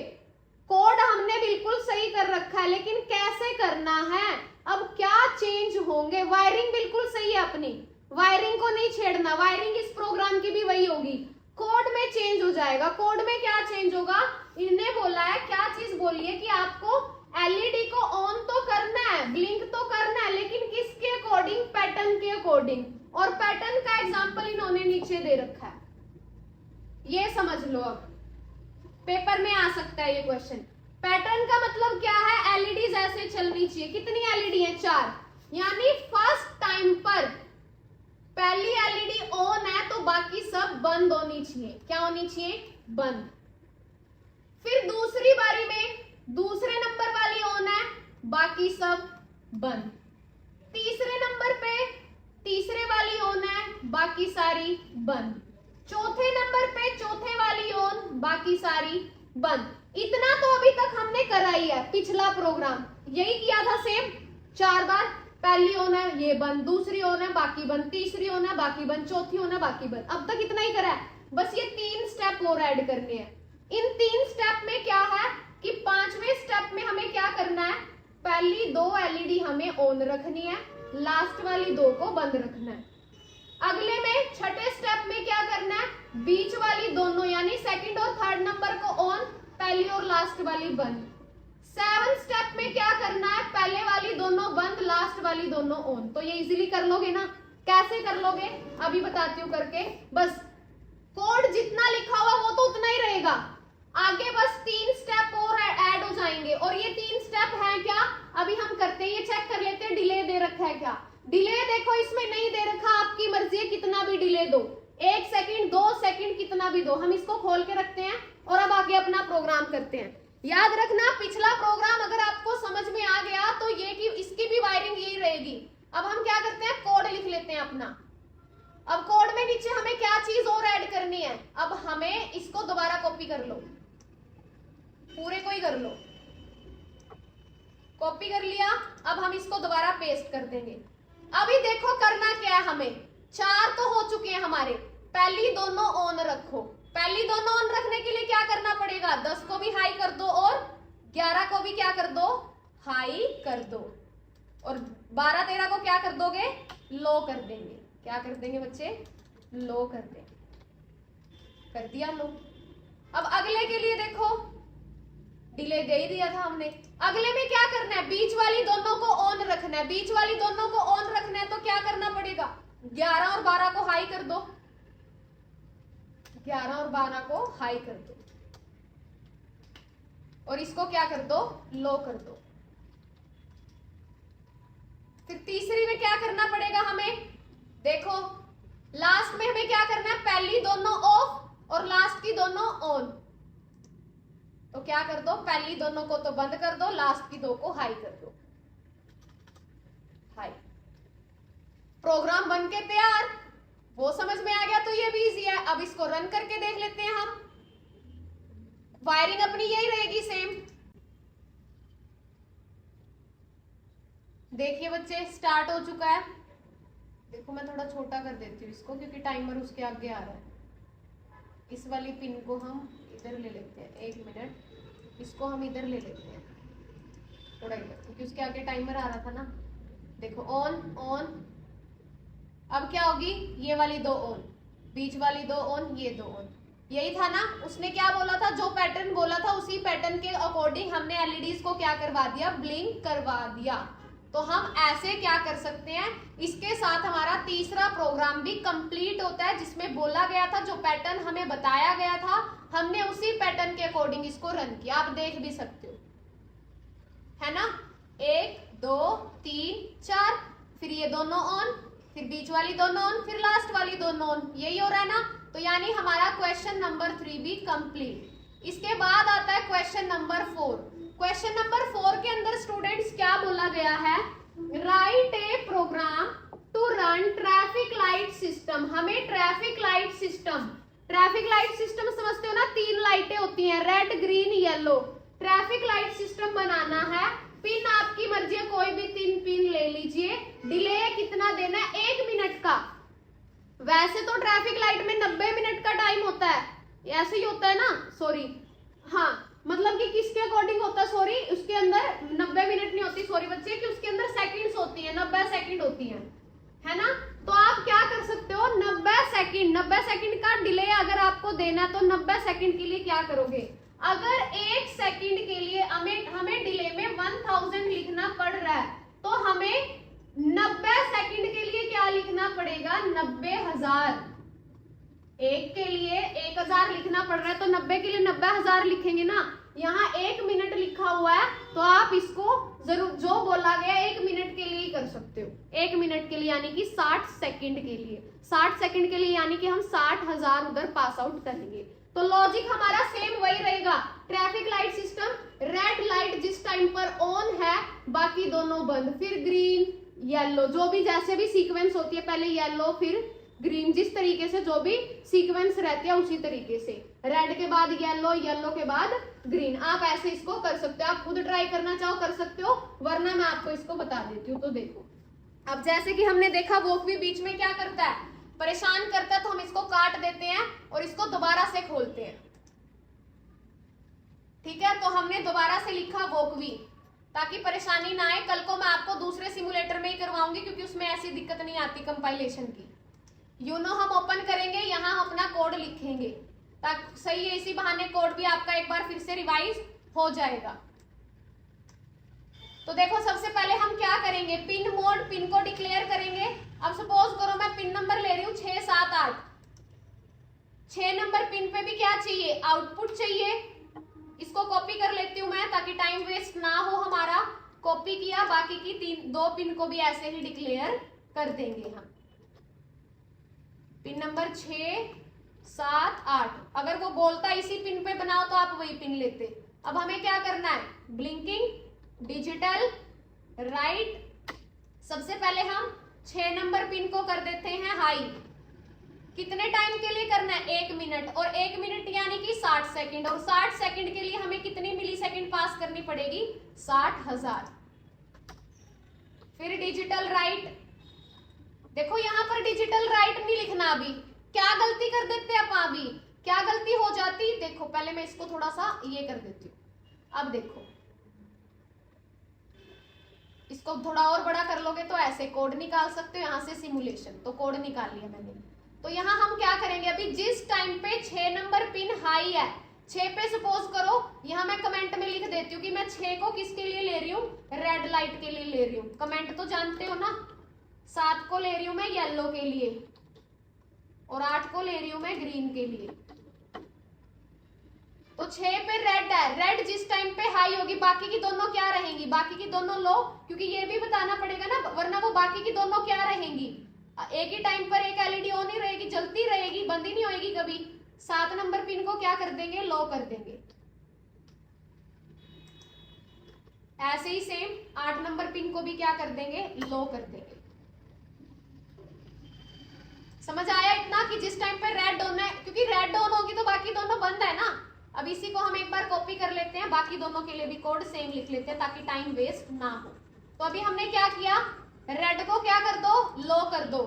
कोड हमने बिल्कुल सही कर रखा है, लेकिन कैसे करना है, अब क्या चेंज होंगे। वायरिंग बिल्कुल सही है अपनी, वायरिंग को नहीं छेड़ना, वायरिंग इस प्रोग्राम की भी वही होगी। कोड में चेंज हो जाएगा। कोड में क्या चेंज होगा, इन्हें बोला है, क्या चीज बोली है कि आपको एलईडी को ऑन तो करना है, ब्लिंक तो करना है, लेकिन किसके अकॉर्डिंग, पैटर्न के अकॉर्डिंग। और पैटर्न का एग्जांपल इन्होंने नीचे दे रखा है, ये समझ लो। अब पेपर में आ सकता है ये क्वेश्चन। पैटर्न का मतलब क्या है, एलईडी ऐसे चलनी चाहिए। कितनी एलईडी है, 4। यानी फर्स्ट टाइम पर पहली एलईडी ऑन है तो बाकी सब बंद होनी चाहिए। क्या होनी चाहिए, बंद। फिर दूसरी बारी में दूसरे नंबर वाली ऑन है, बाकी सब बंद। तीसरे नंबर पे तीसरे वाली ऑन है, बाकी सारी बंद। चौथे नंबर पे चौथे वाली ऑन, बाकी सारी बंद। इतना तो अभी तक हमने करा ही है। पिछला प्रोग्राम यही किया था सेम, 4 बार। पहली ऑन है ये बंद, दूसरी ऑन है बाकी बंद, तीसरी ऑन है बाकी बंद, चौथी ऑन है बाकी बंद। अब तक इतना ही करा है, बस ये 3 स्टेप और ऐड करने हैं। इन 3 स्टेप में क्या है कि 5वें स्टेप में हमें क्या करना है, पहली 2 एलईडी हमें ऑन रखनी है, लास्ट वाली 2 को बंद रखना है। अगले में छठे स्टेप में क्या करना है, बीच वाली दोनों यानी सेकंड और थर्ड नंबर को ऑन, पहली और लास्ट वाली बंद। 7 स्टेप में क्या करना है, पहले वाली दोनों बंद, लास्ट वाली दोनों ऑन। तो ये इजीली कर लोगे ना। कैसे कर लोगे अभी बताती हूँ करके। बस कोड जितना लिखा हुआ वो तो उतना ही रहेगा, आगे बस 3 स्टेप और ऐड हो जाएंगे। और ये 3 स्टेप है क्या, अभी हम करते हैं, ये चेक कर लेते हैं डिले दे रखा है क्या। डिले देखो इसमें नहीं दे रखा, आपकी मर्जी है कितना भी डिले दो, 1 सेकंड 2 सेकंड कितना भी दो। हम इसको खोल के रखते हैं और अब आगे अपना प्रोग्राम करते हैं। याद रखना पिछला प्रोग्राम अगर आपको समझ में आ गया तो ये कि इसकी भी वायरिंग यही रहेगी। अब हम क्या करते हैं, कोड लिख लेते हैं अपना। अब कोड में नीचे हमें क्या चीज और ऐड करनी है, अब हमें इसको दोबारा कॉपी कर लो, पूरे को ही कर लो। कॉपी कर लिया, अब हम इसको दोबारा पेस्ट कर देंगे। अभी देखो करना क्या है हमें, 4 तो हो चुके हैं हमारे, पहली दोनों ऑन रखो। पहली दोनों ऑन रखने के लिए क्या करना पड़ेगा, 10 को भी हाई कर दो और 11 को भी क्या कर दो, हाई कर दो। और 12 13 को क्या कर दोगे, लो कर देंगे। क्या कर देंगे बच्चे, लो कर देंगे। कर दिया लो। अब अगले के लिए देखो, डिले दे ही दिया था हमने। अगले में क्या करना है, बीच वाली दोनों को ऑन रखना है। बीच वाली दोनों को ऑन रखना है तो क्या करना पड़ेगा, 11 और 12 को हाई कर दो, 11 और 12 को हाई कर दो और इसको क्या कर दो, लो कर दो। फिर तीसरी में क्या करना पड़ेगा हमें, देखो लास्ट में हमें क्या करना है, पहली दोनों ऑफ और लास्ट की दोनों ऑन। तो क्या कर दो, पहली दोनों को तो बंद कर दो, लास्ट की 2 को हाई कर दो, हाई। प्रोग्राम बन के तैयार। वो समझ में आ गया तो ये भी इजी है। अब इसको रन करके देख लेते हैं हम। वायरिंग अपनी यही रहेगी सेम। देखिए बच्चे स्टार्ट हो चुका है। देखो मैं थोड़ा छोटा कर देती हूँ इसको क्योंकि टाइमर उसके आगे आ रहा है। इस वाली पिन को हम इधर ले लेते हैं, 1 मिनट। इसको हम इधर ले लेते हैं थोड़ा इधर, क्योंकि उसके आगे टाइमर आ रहा था ना। देखो ऑन ऑन, अब क्या होगी, ये वाली 2 ऑन, बीच वाली 2 ऑन, ये 2 ऑन। यही था ना, उसने क्या बोला था, जो पैटर्न बोला था उसी पैटर्न के अकॉर्डिंग हमने एलईडीज को क्या करवा दिया, ब्लिंक करवा दिया। तो हम ऐसे क्या कर सकते हैं, इसके साथ हमारा तीसरा प्रोग्राम भी कंप्लीट होता है, जिसमें बोला गया था, जो पैटर्न हमें बताया गया था, हमने उसी पैटर्न के अकॉर्डिंग इसको रन किया। आप देख भी सकते हो, है ना। 1 2 3 4, फिर ये दोनों ऑन, फिर बीच वाली दोनों ऑन, फिर लास्ट वाली दोनों ऑन, यही हो रहा है ना। तो यानी हमारा क्वेश्चन नंबर 3 भी कंप्लीट। इसके बाद आता है क्वेश्चन नंबर 4। क्वेश्चन नंबर 4 के अंदर स्टूडेंट्स क्या बोला गया है, write a program to run traffic light system. हमें traffic light system, traffic light system समझते हो ना, 3 लाइटें होती हैं, red green yellow. Traffic light system बनाना है। पिन आपकी मर्जी है, कोई भी 3 पिन ले लीजिए। डिले कितना देना है, 1 मिनट का। वैसे तो ट्रैफिक लाइट में 90 मिनट का टाइम होता है, ऐसे ही होता है ना, सॉरी, हाँ मतलब कि किसके अकॉर्डिंग होता है, सॉरी उसके अंदर 90 मिनट नहीं होती, सॉरी बच्चे, कि उसके अंदर सेकंड्स होती है, 90 सेकंड होती है ना। तो आप क्या कर सकते हो, 90 सेकंड का डिले अगर आपको देना है तो 90 सेकंड के लिए क्या करोगे, अगर 1 सेकंड के लिए हमें डिले में 1000 लिखना पड़ रहा है, तो हमें 90 सेकंड के लिए क्या लिखना पड़ेगा, 90,000। 1 के लिए 1000 लिखना पड़ रहा है, तो 90 के लिए 90,000 लिखेंगे ना। यहाँ 1 मिनट लिखा हुआ है, तो आप इसको जरूर, जो बोला गया 1 मिनट के लिए ही कर सकते हो। 1 मिनट के लिए यानी कि 60 सेकंड के लिए, 60 सेकंड के लिए यानी कि हम 60,000 उधर पास आउट करेंगे। तो लॉजिक हमारा सेम वही रहेगा। Traffic light system, red light जिस टाइम पर ऑन है, बाकी दोनों बंद, फिर ग्रीन येलो, जो भी जैसे भी सीक्वेंस होती है, पहले येलो फिर ग्रीन, जिस तरीके से जो भी सीक्वेंस रहती है उसी तरीके से, रेड के बाद येलो, येलो के बाद ग्रीन। आप ऐसे इसको कर सकते हो, आप खुद ट्राई करना चाहो कर सकते हो, वरना मैं आपको इसको बता देती हूँ। तो देखो, अब जैसे कि हमने देखा वॉक भी बीच में क्या करता है, परेशान करता है, तो हम इसको काट देते हैं और इसको दोबारा से खोलते हैं, ठीक है। तो हमने दोबारा से लिखा वॉक भी, ताकि परेशानी ना आए। कल को मैं आपको दूसरे सिमुलेटर में ही करवाऊंगी, क्योंकि उसमें ऐसी दिक्कत नहीं आती कंपाइलेशन की। यूनो हम ओपन करेंगे, यहाँ हम अपना कोड लिखेंगे, ताकि सही है, इसी बहाने कोड भी आपका एक बार फिर से रिवाइज हो जाएगा। तो देखो, सबसे पहले हम क्या करेंगे, पिन मोड, पिन को डिक्लेयर करेंगे। अब सपोज करो मैं पिन नंबर ले रही हूँ 6 7 8, 6 नंबर पिन पे भी क्या चाहिए, आउटपुट चाहिए। इसको कॉपी कर लेती हूँ मैं, ताकि टाइम वेस्ट ना हो हमारा। कॉपी किया, बाकी की 2 पिन को भी ऐसे ही डिक्लेयर कर देंगे हम। पिन नंबर 6 7 8, अगर वो बोलता इसी पिन पे बनाओ तो आप वही पिन लेते। अब हमें क्या करना है, ब्लिंकिंग डिजिटल राइट। सबसे पहले हम 6 नंबर पिन को कर देते हैं हाई। कितने टाइम के लिए करना है, 1 मिनट, और 1 मिनट यानी कि 60 सेकंड, और 60 सेकंड के लिए हमें कितनी मिली सेकंड पास करनी पड़ेगी, 60,000। फिर डिजिटल राइट, देखो यहाँ पर डिजिटल राइट नहीं लिखना। अभी क्या गलती कर देते हैं अपन, अभी क्या गलती हो जाती, देखो पहले मैं इसको थोड़ा सा ये कर देती हूँ। अब देखो, इसको थोड़ा और बड़ा कर लोगे तो ऐसे कोड निकाल सकते हो, यहाँ से सिमुलेशन, तो कोड निकाल लिया मैंने। तो यहाँ हम क्या करेंगे, अभी जिस टाइम पे 6 नंबर पिन हाई है, 6 पे सपोज करो, यहाँ मैं कमेंट में लिख देती हूँ कि मैं 6 को किसके लिए ले रही हूँ, रेड लाइट के लिए ले रही हूँ। कमेंट तो जानते हो ना। 7 को ले रही हूँ मैं येलो के लिए, और 8 को ले रही हूँ मैं ग्रीन के लिए। तो 6 पे रेड है, रेड जिस टाइम पे हाई होगी, बाकी की दोनों क्या रहेंगी, बाकी की दोनों लो, क्योंकि ये भी बताना पड़ेगा ना, वरना वो बाकी की दोनों क्या रहेंगी, एक ही टाइम पर एक एलईडी ऑन ही रहेगी, जलती रहेगी, बंद ही नहीं होगी कभी। 7 नंबर पिन को क्या कर देंगे, लो कर देंगे। ऐसे ही सेम 8 नंबर पिन को भी क्या कर देंगे, लो कर देंगे। समझ आया इतना, कि जिस टाइम पे रेड ऑन है, क्योंकि रेड ऑन होगी तो बाकी दोनों बंद है ना। अब इसी को हम एक बार कॉपी कर लेते हैं, बाकी दोनों के लिए भी कोड सेम लिख लेते हैं, ताकि टाइम वेस्ट ना हो। तो अभी हमने क्या किया, रेड को क्या कर दो, लो कर दो,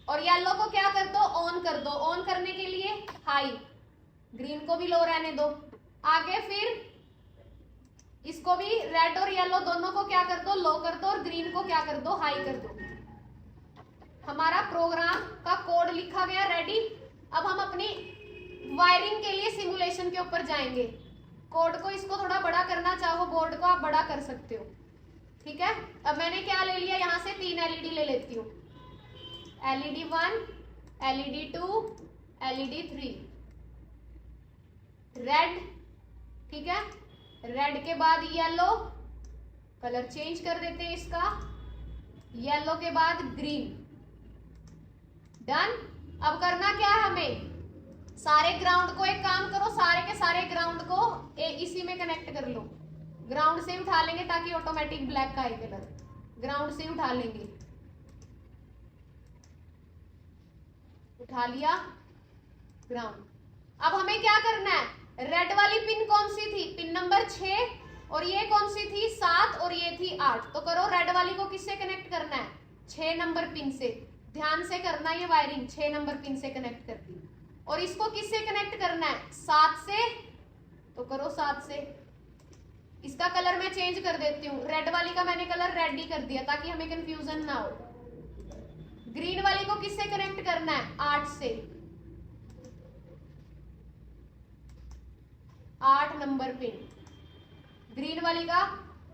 और येलो को क्या कर दो, ऑन कर दो। ऑन करने के लिए हाई, ग्रीन को भी लो रहने दो। आगे फिर इसको भी रेड और येलो दोनों को क्या कर दो, लो कर दो, और ग्रीन को क्या कर दो, हाई कर दो। हमारा प्रोग्राम का कोड लिखा गया, रेडी। अब हम अपनी वायरिंग के लिए सिमुलेशन के ऊपर जाएंगे। कोड को इसको थोड़ा बड़ा करना चाहो बोर्ड को, आप बड़ा कर सकते हो, ठीक है। अब मैंने क्या ले लिया, यहां से 3 एलईडी ले लेती हूँ। LED 1, LED 2, LED 3, रेड, ठीक है। रेड के बाद येलो, कलर चेंज कर देते हैं इसका, येलो के बाद ग्रीन, डन। अब करना क्या है हमें, सारे ग्राउंड को, एक काम करो, सारे के सारे ग्राउंड को इसी में कनेक्ट कर लो। ग्राउंड से उठा लेंगे ताकि ऑटोमेटिक ब्लैक का आए कलर, ग्राउंड से उठा लेंगे। उठा लिया ग्राउंड। अब हमें क्या करना है, रेड वाली पिन कौन सी थी, पिन नंबर 6, और ये कौन सी थी, 7, और ये थी 8। तो करो, रेड वाली को किससे कनेक्ट करना है, 6 नंबर पिन से। ध्यान से करना ये वायरिंग, 6 नंबर पिन से कनेक्ट कर दी। और इसको किससे कनेक्ट करना है, 7 से। तो करो 7 से। इसका कलर मैं चेंज कर देती हूँ, रेड वाली का मैंने कलर रेड ही कर दिया ताकि हमें कंफ्यूजन ना हो। ग्रीन वाली को किससे कनेक्ट करना है, 8 से। 8 नंबर पिन। ग्रीन वाली का,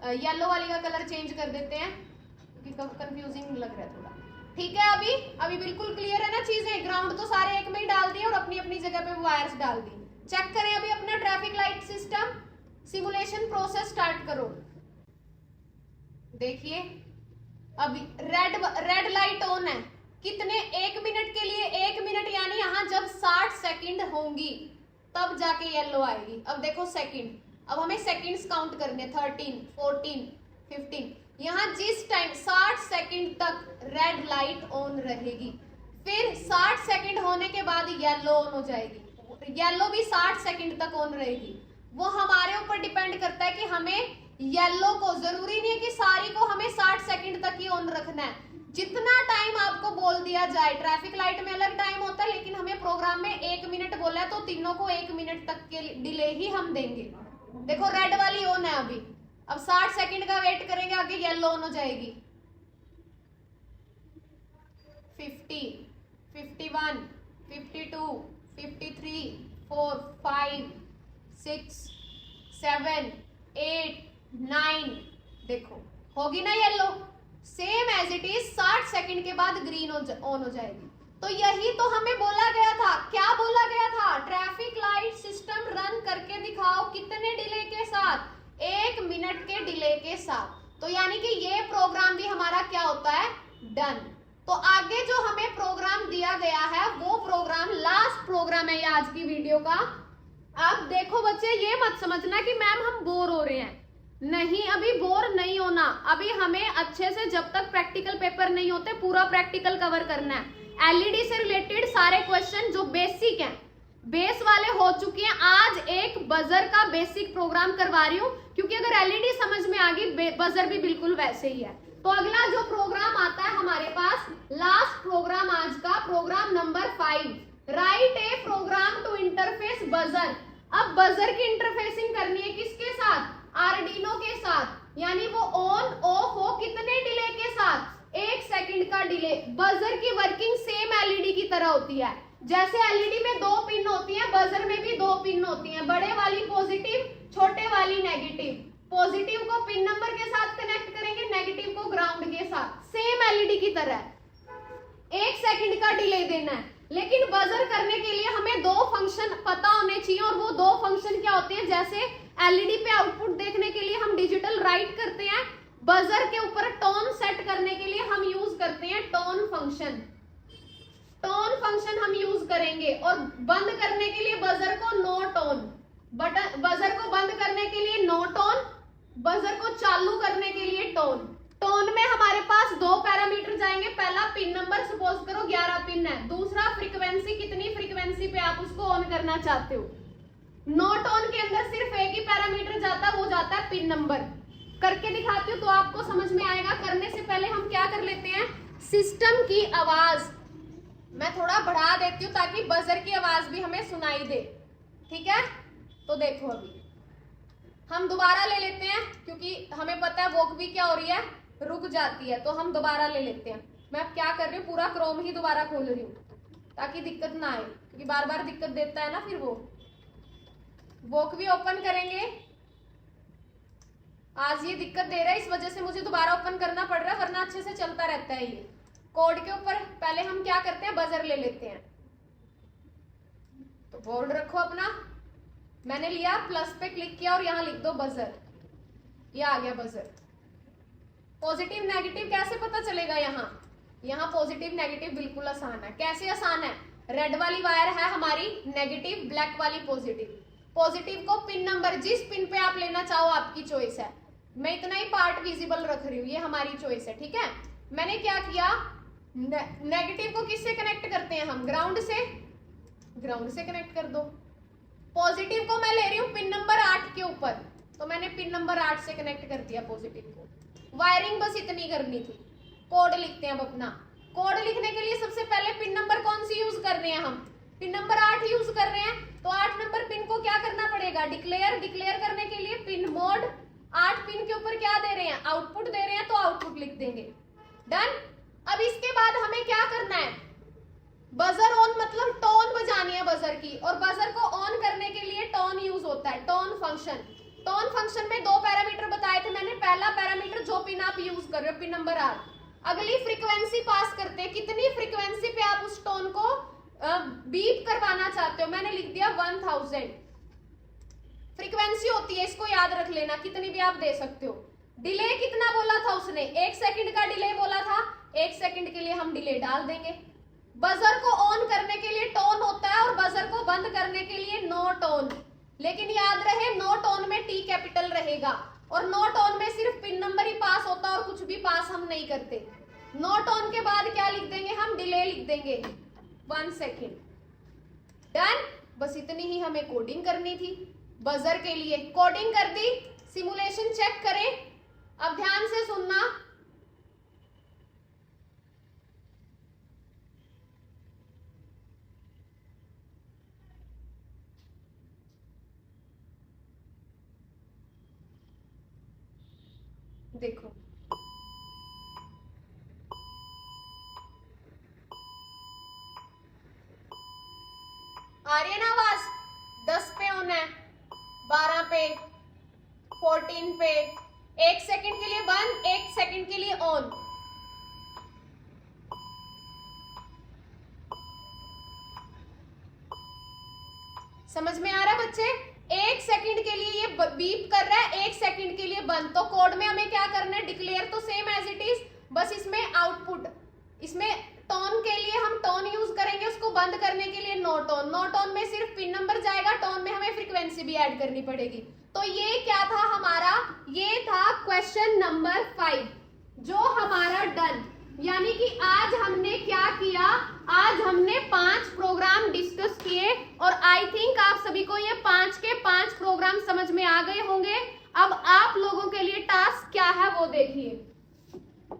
येलो वाली का कलर चेंज कर देते हैं क्योंकि कंफ्यूजिंग लग रहा है थोड़ा, ठीक है। अभी बिल्कुल क्लियर है ना चीजें। ग्राउंड तो सारे एक में ही डाल दिए और अपनी अपनी जगह पे वायर्स डाल दी। चेक करें अभी अपना traffic light system, simulation process start करो। देखिए अभी रेड लाइट ऑन है, कितने, 1 मिनट के लिए। 1 मिनट यानी यहां जब 60 सेकंड होंगी तब जाके येलो आएगी। अब देखो सेकंड, अब हमें सेकंड्स काउंट करने, 13, 14, 15। यहां जिस टाइम 60 सेकंड तक रेड लाइट ऑन रहेगी, फिर 60 सेकंड होने के बाद येलो ऑन हो जाएगी। येलो भी 60 सेकंड तक ऑन रहेगी। वो हमारे ऊपर डिपेंड करता है कि हमें येलो को, जरूरी नहीं है कि सारी को हमें 60 सेकंड तक ही ऑन रखना है। जितना टाइम आपको बोल दिया जाए, ट्रैफिक लाइट में अलग टाइम होता है लेकिन हमें प्रोग्राम में 1 मिनट बोला है तो तीनों को 1 मिनट तक के डिले ही हम देंगे। देखो रेड वाली ऑन है अभी, अब 60 सेकंड का वेट करेंगे, आगे येलो ऑन हो जाएगी। 50, 51, 52, 53, 4, 5, 6, 7, 8, 9। देखो होगी ना yellow, same as it is 60 second के बाद ग्रीन ऑन हो जाएगी। तो यही तो हमें बोला गया था। क्या बोला गया था, ट्रैफिक लाइट सिस्टम रन करके दिखाओ, कितने डिले के साथ, 1 मिनट के डिले के साथ। तो यानी कि ये प्रोग्राम भी हमारा क्या होता है, डन। तो आगे जो हमें प्रोग्राम दिया गया है वो प्रोग्राम लास्ट प्रोग्राम है ये आज की वीडियो का। अब देखो बच्चे, ये मत समझना कि मैम हम बोर हो रहे हैं, नहीं, अभी बोर नहीं होना। अभी हमें अच्छे से, जब तक प्रैक्टिकल पेपर नहीं होते, पूरा प्रैक्टिकल कवर करना है। एलईडी से रिलेटेड सारे क्वेश्चन जो बेसिक हैं, बेस वाले हो चुके हैं। आज एक बजर का बेसिक प्रोग्राम करवा रही हूँ क्योंकि अगर एलईडी समझ में आ गई, बजर भी बिल्कुल वैसे ही है। तो अगला जो प्रोग्राम आता है हमारे पास, लास्ट प्रोग्राम आज का, program number 5, write a program to interface buzzer. अब बजर की इंटरफेसिंग करनी है किसके साथ, आर्डिनो के साथ। यानी वो ऑन ऑफ हो, कितने डिले के साथ, 1 सेकंड का डिले। बजर की वर्किंग सेम एलईडी की तरह होती है। जैसे एलईडी में 2 पिन होती हैं, बजर में भी 2 पिन होती हैं, बड़े वाली पॉजिटिव, छोटे वाली नेगेटिव। पॉजिटिव को पिन नंबर के साथ कनेक्ट करेंगे, नेगेटिव को ग्राउंड के साथ, सेम एलईडी की तरह। 1 सेकंड का डिले देना है। लेकिन बजर करने के लिए हमें 2 फंक्शन पता होने चाहिए, और वो 2 फंक्शन क्या होते हैं, जैसे एलईडी पे आउटपुट देखने के लिए हम डिजिटल राइट करते हैं, बजर के ऊपर टोन सेट करने के लिए हम यूज करते हैं टोन फंक्शन। टोन फंक्शन हम यूज करेंगे, और बंद करने के लिए बजर को नो टोन, बटन बजर को बंद करने के लिए नो टोन, बजर को चालू करने के लिए टोन। टोन में हमारे पास 2 पैरामीटर जाएंगे। पहला पिन नंबर, सपोज करो 11 पिन है। दूसरा फ्रीक्वेंसी, कितनी फ्रीक्वेंसी पे आप उसको ऑन करना चाहते हो। नो टोन के अंदर सिर्फ एक ही पैरामीटर जाता है, वो जाता है पिन नंबर। करके दिखाती हूँ तो आपको समझ में आएगा। करने से पहले हम क्या कर लेते हैं, सिस्टम की आवाज मैं थोड़ा बढ़ा देती हूँ ताकि बजर की आवाज भी हमें सुनाई दे। ठीक है, तो देखो अभी हम दोबारा ले लेते हैं क्योंकि हमें पता है वॉक भी क्या हो रही है, रुक जाती है, तो हम दोबारा ले लेते हैं। मैं क्या कर रही हूँ, पूरा क्रोम ही दोबारा खोल रही हूँ ताकि दिक्कत ना आए, क्योंकि बार बार दिक्कत देता है ना। फिर वो वॉक भी ओपन करेंगे, आज ये दिक्कत दे रहा है, इस वजह से मुझे दोबारा ओपन करना पड़ रहा है, वरना अच्छे से चलता रहता है। ये कोड के ऊपर पहले हम क्या करते हैं, बजर ले लेते हैं। तो बोर्ड रखो अपना, मैंने लिया, प्लस पे क्लिक किया और यहाँ लिख दो बजर, ये आ गया बजर। पॉजिटिव नेगेटिव कैसे पता चलेगा, यहाँ पॉजिटिव नेगेटिव बिल्कुल आसान है। कैसे आसान है, रेड वाली वायर है हमारी नेगेटिव, ब्लैक वाली पॉजिटिव। पॉजिटिव को पिन नंबर जिस पिन पे आप लेना चाहो आपकी चॉइस है, मैं इतना ही पार्ट विजिबल रख रही हूँ, ये हमारी चॉइस है। ठीक है, मैंने क्या किया, नेगेटिव को किससे कनेक्ट करते हैं हम, ग्राउंड से कनेक्ट कर दो। पॉजिटिव को मैं ले रही हूँ पिन नंबर 8 के ऊपर, तो मैंने पिन नंबर 8 से कनेक्ट कर दिया पॉजिटिव को। वायरिंग बस इतनी करनी थी। कोड लिखते हैं अब अपना। कोड लिखने के लिए सबसे पहले पिन नंबर कौन सी यूज कर रहे हैं हम, पिन नंबर 8 यूज कर रहे हैं, तो 8 नंबर पिन को क्या करना पड़ेगा, डिक्लेयर करने के लिए पिन मोड 8 पिन के ऊपर क्या दे रहे हैं, आउटपुट दे रहे हैं, तो आउटपुट लिख देंगे। डन। अब इसके बाद हमें क्या करना है, बजर ऑन मतलब टोन बजानी है बजर की, और बजर को ऑन करने के लिए टोन यूज होता है, टोन फंक्शन। टोन फंक्शन में 2 पैरामीटर बताए थे मैंने। पहला पैरामीटर जो पिन आप यूज कर रहे हो, पिन नंबर 8, अगली फ्रीक्वेंसी पास करते हैं, कितनी फ्रीक्वेंसी पे आप उस टोन को बीप करवाना चाहते हो, मैंने लिख दिया 1000 फ्रीक्वेंसी होती है, इसको याद रख लेना, कितनी भी आप दे सकते हो। डिले कितना बोला था उसने, 1 सेकंड का डिले बोला था, 1 सेकंड के लिए हम डिले डाल देंगे। बजर को ऑन करने के लिए टोन होता है और बजर को बंद करने के लिए नो टोन, लेकिन याद रहे नो टोन में टी कैपिटल रहेगा, और नो टोन में सिर्फ पिन नंबर ही पास होता है और कुछ भी पास हम नहीं करते। नो टोन के बाद क्या लिख देंगे हम, डिले लिख देंगे 1 सेकेंड। डन। बस इतनी ही हमें कोडिंग करनी थी बजर के लिए। कोडिंग कर दी, सिमुलेशन चेक करें, अब ध्यान से सुनना। देखो आ रही है ना आवाज, 10 पे ऑन है, 12 पे, 14 पे, 1 सेकंड के लिए बंद, 1 सेकंड के लिए ऑन। समझ में आ रहा है बच्चे, 1 सेकंड के लिए ये बीप कर रहा है, 1 सेकंड के लिए बंद। तो कोड में हमें क्या करना है, डिक्लेयर तो सेम एज इट इज, बस इसमें आउटपुट, इसमें टोन के लिए हम टोन यूज करेंगे, उसको बंद करने के लिए नो टोन। नो टोन में सिर्फ पिन नंबर जाएगा, टोन में हमें फ्रीक्वेंसी भी ऐड करनी पड़ेगी। तो ये क्या था हमारा, ये था क्वेश्चन नंबर 5 जो हमारा डन। यानी कि आज हमने क्या किया, आज हमने 5 प्रोग्राम डिस्कस किए, और आई थिंक आप सभी को ये 5 के 5 प्रोग्राम समझ में आ गए होंगे। अब आप लोगों के लिए टास्क क्या है वो देखिए।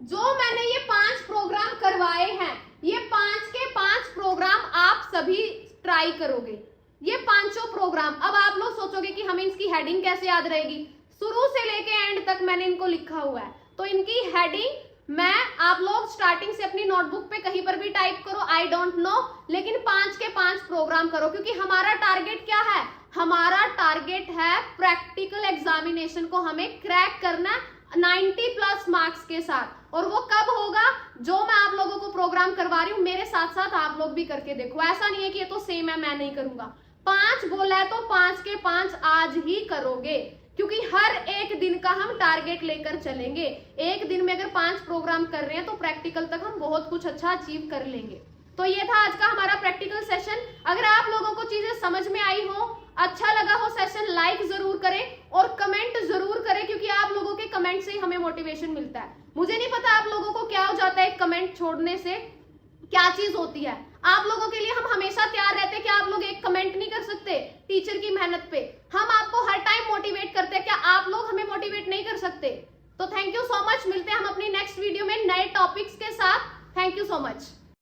जो मैंने ये 5 प्रोग्राम करवाए हैं, ये 5 के 5 प्रोग्राम आप सभी ट्राई करोगे, ये पांचों प्रोग्राम। अब आप लोग सोचोगे कि हमें इसकी हेडिंग कैसे याद रहेगी, शुरू से लेके एंड तक मैंने इनको लिखा हुआ है, तो इनकी हेडिंग मैं, आप लोग स्टार्टिंग से अपनी नोटबुक पे कहीं पर भी टाइप करो, आई डोंट नो, लेकिन 5 के 5 प्रोग्राम करो, क्योंकि हमारा टारगेट क्या है, हमारा टारगेट है प्रैक्टिकल एग्जामिनेशन को हमें क्रैक करना 90+ मार्क्स के साथ। और वो कब होगा, जो मैं आप लोगों को प्रोग्राम करवा रही हूँ, मेरे साथ साथ आप लोग भी करके देखो। ऐसा नहीं है कि ये तो सेम है मैं नहीं करूंगा, 5 बोला है तो 5 के 5 आज ही करोगे, क्योंकि हर एक दिन का हम टारगेट लेकर चलेंगे। एक दिन में अगर 5 प्रोग्राम कर रहे हैं तो प्रैक्टिकल तक हम बहुत कुछ अच्छा अचीव कर लेंगे। तो ये था आज का हमारा प्रैक्टिकल सेशन। अगर आप लोगों को चीजें समझ में आई हो, अच्छा लगा हो सेशन, लाइक जरूर करें और कमेंट जरूर करें, क्योंकि आप लोगों के कमेंट से ही हमें मोटिवेशन मिलता है। मुझे नहीं पता आप लोगों को क्या हो जाता है कमेंट छोड़ने से, क्या चीज होती है। आप लोगों के लिए हम हमेशा तैयार रहते हैं कि आप लोग एक कमेंट नहीं कर सकते टीचर की मेहनत पे, हम आपको हर टाइम मोटिवेट करते हैं, क्या आप लोग हमें मोटिवेट नहीं कर सकते? तो थैंक यू सो मच, मिलते हैं हम अपनी नेक्स्ट वीडियो में नए टॉपिक्स के साथ। Thank you so much.